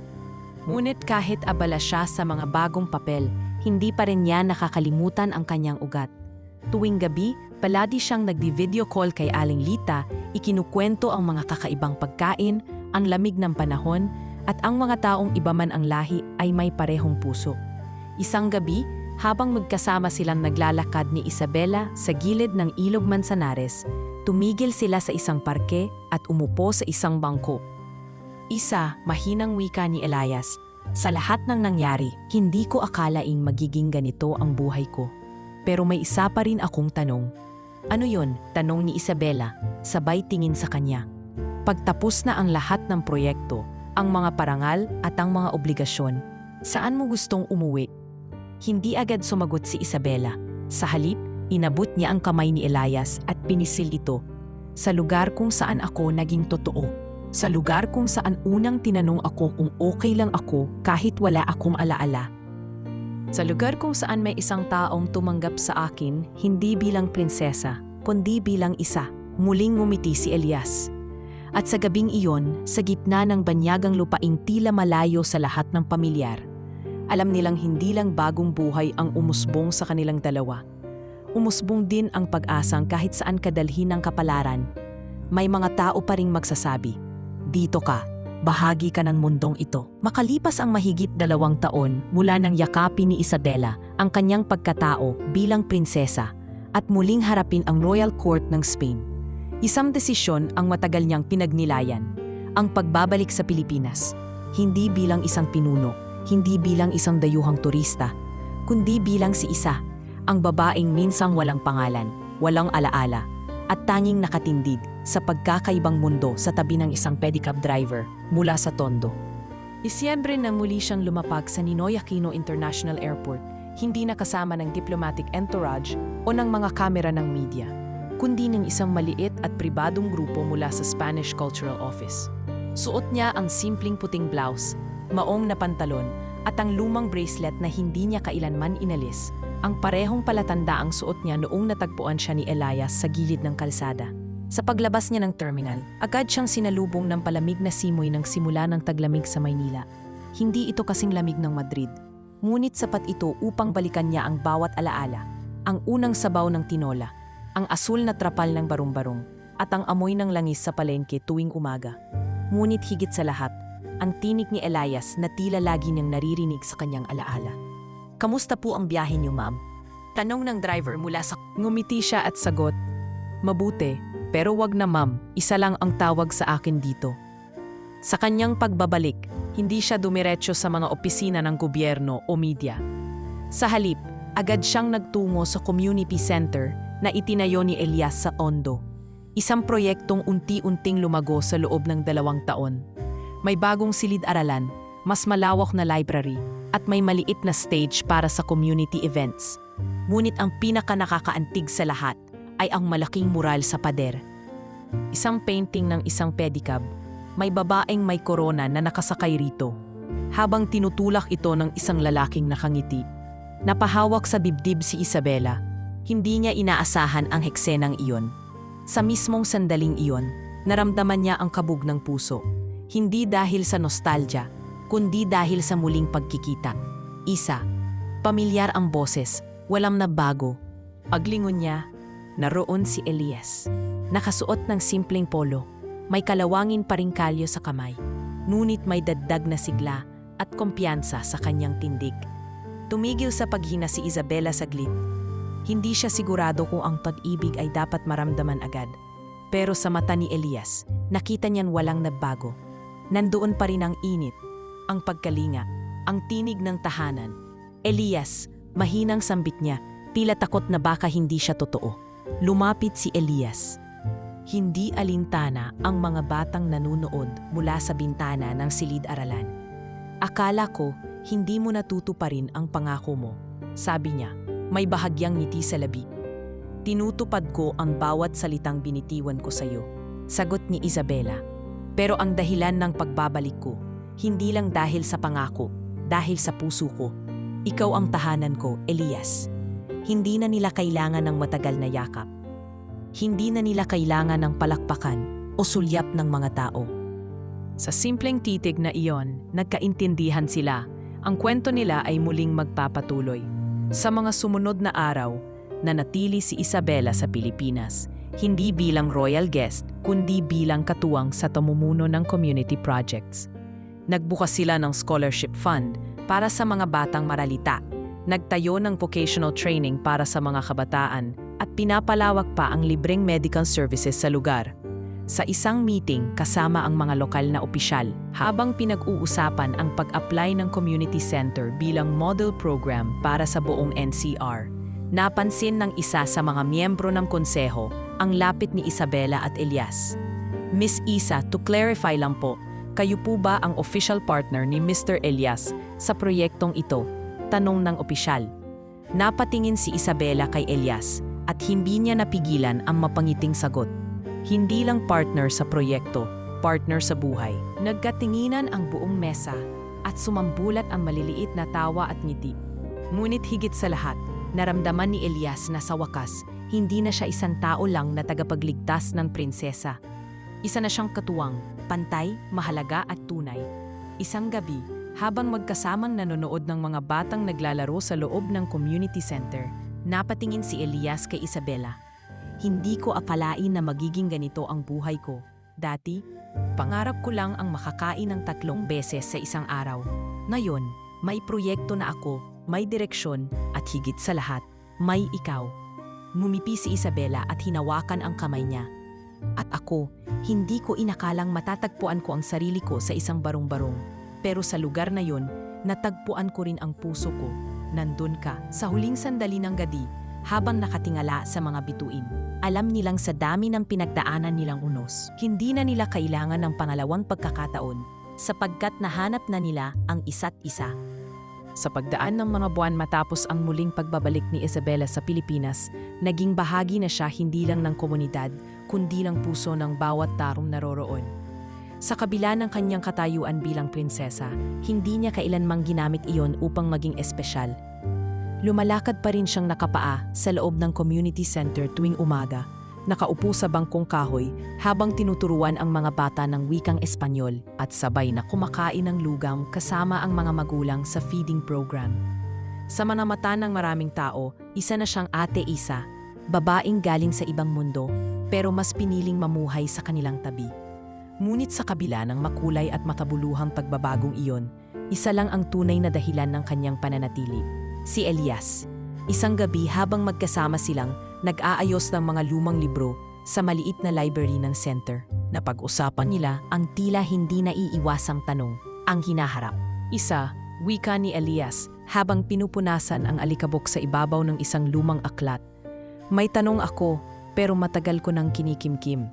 Ngunit kahit abala siya sa mga bagong papel, hindi pa rin niya nakakalimutan ang kanyang ugat. Tuwing gabi, Palagi siyang nagdi-video call kay Aling Lita, ikinukwento ang mga kakaibang pagkain, ang lamig ng panahon, at ang mga taong iba man ang lahi ay may parehong puso. Isang gabi, habang magkasama silang naglalakad ni Isabela sa gilid ng Ilog Manzanares, tumigil sila sa isang parke at umupo sa isang bangko. Isa, mahinang wika ni Elias. Sa lahat ng nangyari, hindi ko akalaing magiging ganito ang buhay ko. Pero may isa pa rin akong tanong. Ano yon? Tanong ni Isabela, sabay tingin sa kanya. Pagtapos na ang lahat ng proyekto, ang mga parangal at ang mga obligasyon, saan mo gustong umuwi? Hindi agad sumagot si Isabela. Sa halip, inabot niya ang kamay ni Elias at pinisil ito. Sa lugar kung saan ako naging totoo. Sa lugar kung saan unang tinanong ako kung okay lang ako kahit wala akong alaala. Sa lugar kung saan may isang taong tumanggap sa akin, hindi bilang prinsesa, kundi bilang isa. Muling ngumiti si Elias. At sa gabing iyon, sa gitna ng banyagang lupaing tila malayo sa lahat ng pamilyar, alam nilang hindi lang bagong buhay ang umusbong sa kanilang dalawa. Umusbong din ang pag-asang kahit saan kadalhin ng kapalaran, may mga tao pa ring magsasabi, dito ka, bahagi ka ng mundong ito. Makalipas ang mahigit 2 taon mula nang yakapin ni Isabela ang kanyang pagkatao bilang prinsesa at muling harapin ang Royal Court ng Spain. Isang desisyon ang matagal niyang pinagnilayan, ang pagbabalik sa Pilipinas. Hindi bilang isang pinuno, hindi bilang isang dayuhang turista, kundi bilang si Isa, ang babaeng minsang walang pangalan, walang alaala, at tanging nakatindig sa pagkakaibang mundo sa tabi ng isang pedicab driver mula sa Tondo. Disyembre nang muli siyang lumapag sa Ninoy Aquino International Airport, hindi na kasama ng diplomatic entourage o ng mga kamera ng media, kundi ng isang maliit at pribadong grupo mula sa Spanish Cultural Office. Suot niya ang simpleng puting blouse, maong na pantalon, at ang lumang bracelet na hindi niya kailanman inalis, ang parehong palatandaang suot niya noong natagpuan siya ni Elias sa gilid ng kalsada. Sa paglabas niya ng terminal, agad siyang sinalubong ng palamig na simoy ng simula ng taglamig sa Maynila. Hindi ito kasing lamig ng Madrid, ngunit sapat ito upang balikan niya ang bawat alaala, ang unang sabaw ng tinola, ang asul na trapal ng barong-barong, at ang amoy ng langis sa palengke tuwing umaga. Ngunit higit sa lahat, ang tinig ni Elias na tila lagi niyang naririnig sa kanyang alaala. Kamusta po ang biyahe niyo, ma'am? Tanong ng driver mula sa... Ngumiti siya at sagot, mabuti, pero wag na ma'am, isa lang ang tawag sa akin dito. Sa kanyang pagbabalik, hindi siya dumiretso sa mga opisina ng gobyerno o media. Sa halip, agad siyang nagtungo sa community center na itinayo ni Elias sa Tondo. Isang proyektong unti-unting lumago sa loob ng 2 taon. May bagong silid-aralan, mas malawak na library, at may maliit na stage para sa community events. Ngunit ang pinaka-nakakaantig sa lahat ay ang malaking mural sa pader. Isang painting ng isang pedicab, may babaeng may korona na nakasakay rito, habang tinutulak ito ng isang lalaking nakangiti. Napahawak sa dibdib si Isabela, hindi niya inaasahan ang heksenang iyon. Sa mismong sandaling iyon, naramdaman niya ang kabog ng puso, hindi dahil sa nostalgia, kundi dahil sa muling pagkikita. Isa, pamilyar ang boses, walang nabago. Paglingon niya, naroon si Elias. Nakasuot ng simpleng polo, may kalawangin pa ring kalyo sa kamay, ngunit may daddag na sigla at kumpiyansa sa kanyang tindig. Tumigil sa paghina si Isabela saglit. Hindi siya sigurado kung ang pag-ibig ay dapat maramdaman agad. Pero sa mata ni Elias, nakita niyan walang nagbago. Nandoon pa rin ang init, ang pagkalinga, ang tinig ng tahanan. Elias, mahinang sambit niya, tila takot na baka hindi siya totoo. Lumapit si Elias. Hindi alintana ang mga batang nanunood mula sa bintana ng silid-aralan. Akala ko, hindi mo natutuparin ang pangako mo, sabi niya, may bahagyang ngiti sa labi. Tinutupad ko ang bawat salitang binitiwan ko sa iyo, sagot ni Isabela. Pero ang dahilan ng pagbabalik ko, hindi lang dahil sa pangako, dahil sa puso ko. Ikaw ang tahanan ko, Elias. Hindi na nila kailangan ng matagal na yakap. Hindi na nila kailangan ng palakpakan o sulyap ng mga tao. Sa simpleng titig na iyon, nagkaintindihan sila. Ang kwento nila ay muling magpapatuloy. Sa mga sumunod na araw, nanatili si Isabela sa Pilipinas, hindi bilang royal guest, kundi bilang katuwang sa pamumuno ng community projects. Nagbukas sila ng scholarship fund para sa mga batang maralita, nagtayo ng vocational training para sa mga kabataan, at pinapalawak pa ang libreng medical services sa lugar. Sa isang meeting kasama ang mga lokal na opisyal, habang pinag-uusapan ang pag-apply ng community center bilang model program para sa buong NCR, napansin ng isa sa mga miyembro ng konseho ang lapit ni Isabela at Elias. Miss Isa, to clarify lang po, kayo po ba ang official partner ni Mr. Elias sa proyektong ito? Tanong ng opisyal. Napatingin si Isabela kay Elias at hindi niya napigilan ang mapangiting sagot. Hindi lang partner sa proyekto, partner sa buhay. Nagkatinginan ang buong mesa at sumambulat ang maliliit na tawa at ngiti. Ngunit higit sa lahat, naramdaman ni Elias na sa wakas, hindi na siya isang tao lang na tagapagligtas ng prinsesa. Isa na siyang katuwang, pantay, mahalaga at tunay. Isang gabi, habang magkasamang nanonood ng mga batang naglalaro sa loob ng community center, napatingin si Elias kay Isabela. Hindi ko akalain na magiging ganito ang buhay ko. Dati, pangarap ko lang ang makakain ng 3 beses sa isang araw. Ngayon, may proyekto na ako, may direksyon, at higit sa lahat, may ikaw. Ngumipi si Isabela at hinawakan ang kamay niya. At ako, hindi ko inakalang matatagpuan ko ang sarili ko sa isang barong-barong. Pero sa lugar na yon, natagpuan ko rin ang puso ko. Nandun ka, sa huling sandali ng gabi, habang nakatingala sa mga bituin. Alam nilang sa dami ng pinagdaanan nilang unos, hindi na nila kailangan ng pangalawang pagkakataon sapagkat nahanap na nila ang isa't isa. Sa pagdaan ng mga buwan matapos ang muling pagbabalik ni Isabela sa Pilipinas, naging bahagi na siya hindi lang ng komunidad, kundi ng puso ng bawat tarong naroroon. Sa kabila ng kanyang katayuan bilang prinsesa, hindi niya kailanmang ginamit iyon upang maging espesyal. Lumalakad pa rin siyang nakapaa sa loob ng community center tuwing umaga, nakaupo sa bangkong kahoy habang tinuturuan ang mga bata ng wikang Espanyol at sabay na kumakain ng lugam kasama ang mga magulang sa feeding program. Sa mga mata ng maraming tao, isa na siyang Ate Isa, babaeng galing sa ibang mundo pero mas piniling mamuhay sa kanilang tabi. Ngunit sa kabila ng makulay at makabuluhang pagbabagong iyon, isa lang ang tunay na dahilan ng kanyang pananatili. Si Elias. Isang gabi habang magkasama silang nag-aayos ng mga lumang libro sa maliit na library ng center, napag-usapan nila ang tila hindi naiiwasang tanong, ang hinaharap. Isa, wika ni Elias habang pinupunasan ang alikabok sa ibabaw ng isang lumang aklat. May tanong ako pero matagal ko nang kinikimkim.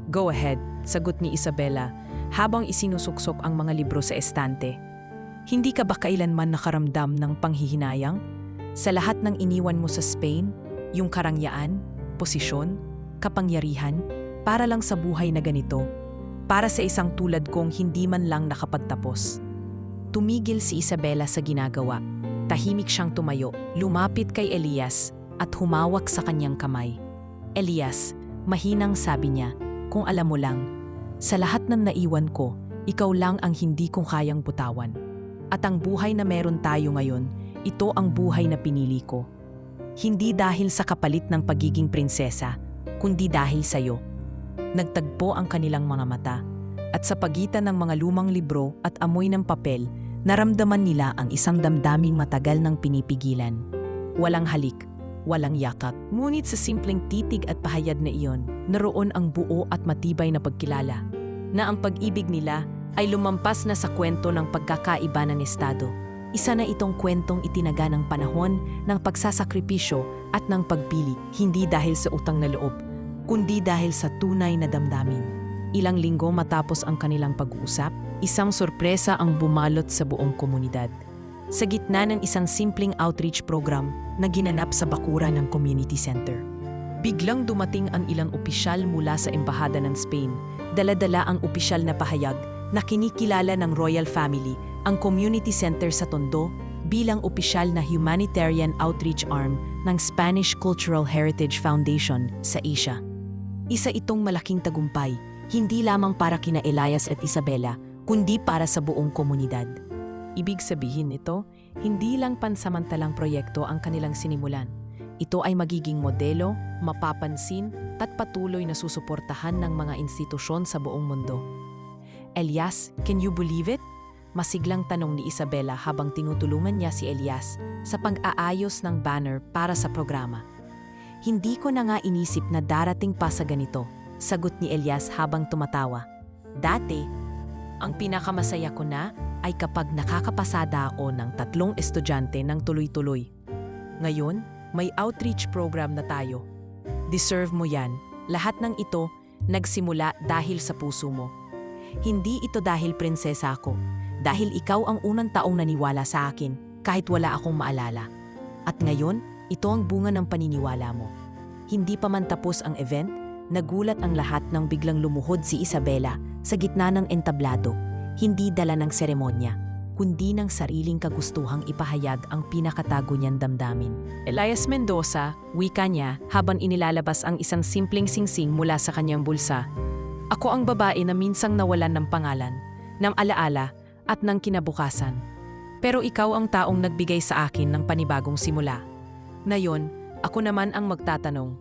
Go ahead, sagot ni Isabela habang isinusuksok ang mga libro sa estante. Hindi ka ba kailanman nakaramdam ng panghihinayang? Sa lahat ng iniwan mo sa Spain, yung karangyaan, posisyon, kapangyarihan, para lang sa buhay na ganito, para sa isang tulad kong hindi man lang nakapagtapos. Tumigil si Isabela sa ginagawa. Tahimik siyang tumayo, lumapit kay Elias at humawak sa kanyang kamay. Elias, mahinang sabi niya, kung alam mo lang, sa lahat ng naiwan ko, ikaw lang ang hindi kong kayang butawan. At ang buhay na meron tayo ngayon, ito ang buhay na pinili ko. Hindi dahil sa kapalit ng pagiging prinsesa, kundi dahil sa iyo. Nagtagpo ang kanilang mga mata, at sa pagitan ng mga lumang libro at amoy ng papel, naramdaman nila ang isang damdaming matagal nang pinipigilan. Walang halik, walang yakap. Ngunit sa simpleng titig at pahayag na iyon, naroon ang buo at matibay na pagkilala, na ang pag-ibig nila ay lumampas na sa kwento ng pagkakaiba ng estado. Isa na itong kwentong itinaga ng panahon, ng pagsasakripisyo at ng pagpili, hindi dahil sa utang na loob, kundi dahil sa tunay na damdamin. Ilang linggo matapos ang kanilang pag-uusap, isang sorpresa ang bumalot sa buong komunidad. Sa gitna ng isang simpleng outreach program na ginanap sa bakura ng community center, biglang dumating ang ilang opisyal mula sa embahada ng Spain. Dala-dala ang opisyal na pahayag na kinikilala ng royal family ang community center sa Tondo bilang opisyal na humanitarian outreach arm ng Spanish Cultural Heritage Foundation sa Asia. Isa itong malaking tagumpay, hindi lamang para kina Elias at Isabela, kundi para sa buong komunidad. Ibig sabihin ito, hindi lang pansamantalang proyekto ang kanilang sinimulan. Ito ay magiging modelo, mapapansin, at patuloy na susuportahan ng mga institusyon sa buong mundo. Elias, can you believe it? Masiglang tanong ni Isabela habang tinutulungan niya si Elias sa pag-aayos ng banner para sa programa. Hindi ko na nga inisip na darating pa sa ganito, sagot ni Elias habang tumatawa. Dati, ang pinakamasaya ko na ay kapag nakakapasada ako ng 3 estudyante ng tuloy-tuloy. Ngayon, may outreach program na tayo. Deserve mo yan. Lahat ng ito nagsimula dahil sa puso mo. Hindi ito dahil prinsesa ako. Dahil ikaw ang unang taong naniwala sa akin kahit wala akong maalala. At ngayon, ito ang bunga ng paniniwala mo. Hindi pa man tapos ang event, nagulat ang lahat nang biglang lumuhod si Isabela sa gitna ng entablado. Hindi dala ng seremonya, kundi ng sariling kagustuhang ipahayag ang pinakatago niyang damdamin. Elias Mendoza, wika niya habang inilalabas ang isang simpleng singsing mula sa kanyang bulsa. Ako ang babae na minsang nawalan ng pangalan, ng alaala at ng kinabukasan. Pero ikaw ang taong nagbigay sa akin ng panibagong simula. Ngayon, ako naman ang magtatanong,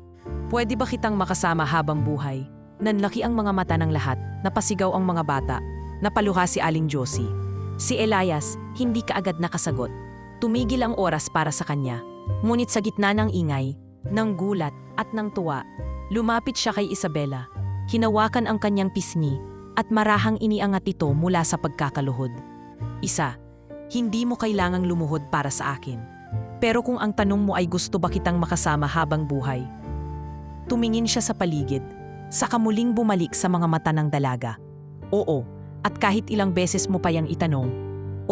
pwede ba kitang makasama habang buhay? Nanlaki ang mga mata ng lahat, napasigaw ang mga bata, napaluha si Aling Josie. Si Elias, hindi kaagad nakasagot. Tumigil ang oras para sa kanya. Ngunit sa gitna ng ingay, ng gulat at ng tuwa, lumapit siya kay Isabela. Hinawakan ang kanyang pisngi at marahang iniangat ito mula sa pagkakaluhod. Isa, hindi mo kailangang lumuhod para sa akin. Pero kung ang tanong mo ay gusto ba kitang makasama habang buhay? Tumingin siya sa paligid, saka muling bumalik sa mga mata ng dalaga. Oo, at kahit ilang beses mo pa yang itanong,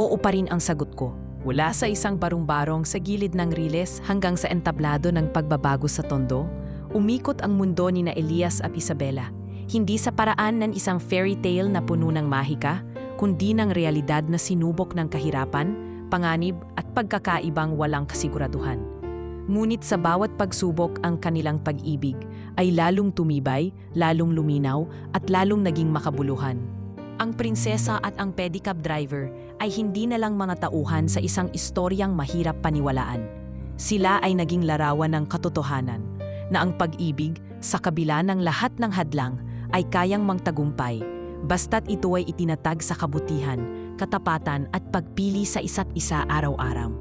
oo pa rin ang sagot ko. Mula sa isang barong-barong sa gilid ng riles hanggang sa entablado ng pagbabago sa tondo, umikot ang mundo ni na Elias at Isabela. Hindi sa paraan ng isang fairy tale na puno ng mahika, kundi ng realidad na sinubok ng kahirapan, panganib at pagkakaibang walang kasiguraduhan. Ngunit sa bawat pagsubok ang kanilang pag-ibig ay lalong tumibay, lalong luminaw at lalong naging makabuluhan. Ang prinsesa at ang pedicab driver ay hindi na lang mga tauhan sa isang istoryang mahirap paniwalaan. Sila ay naging larawan ng katotohanan na ang pag-ibig sa kabila ng lahat ng hadlang ay kayang mangtagumpay, basta't ito ay itinatag sa kabutihan, katapatan at pagpili sa isa't isa araw-araw.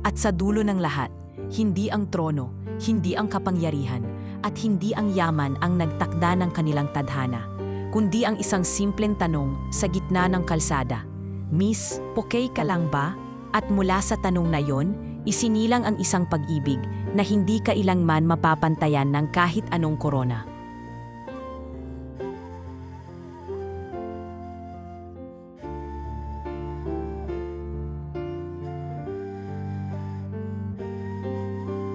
At sa dulo ng lahat, hindi ang trono, hindi ang kapangyarihan, at hindi ang yaman ang nagtakda ng kanilang tadhana, kundi ang isang simpleng tanong sa gitna ng kalsada. Miss, okay ka lang ba? At mula sa tanong na yon, isinilang ang isang pag-ibig na hindi kailanman mapapantayan ng kahit anong korona.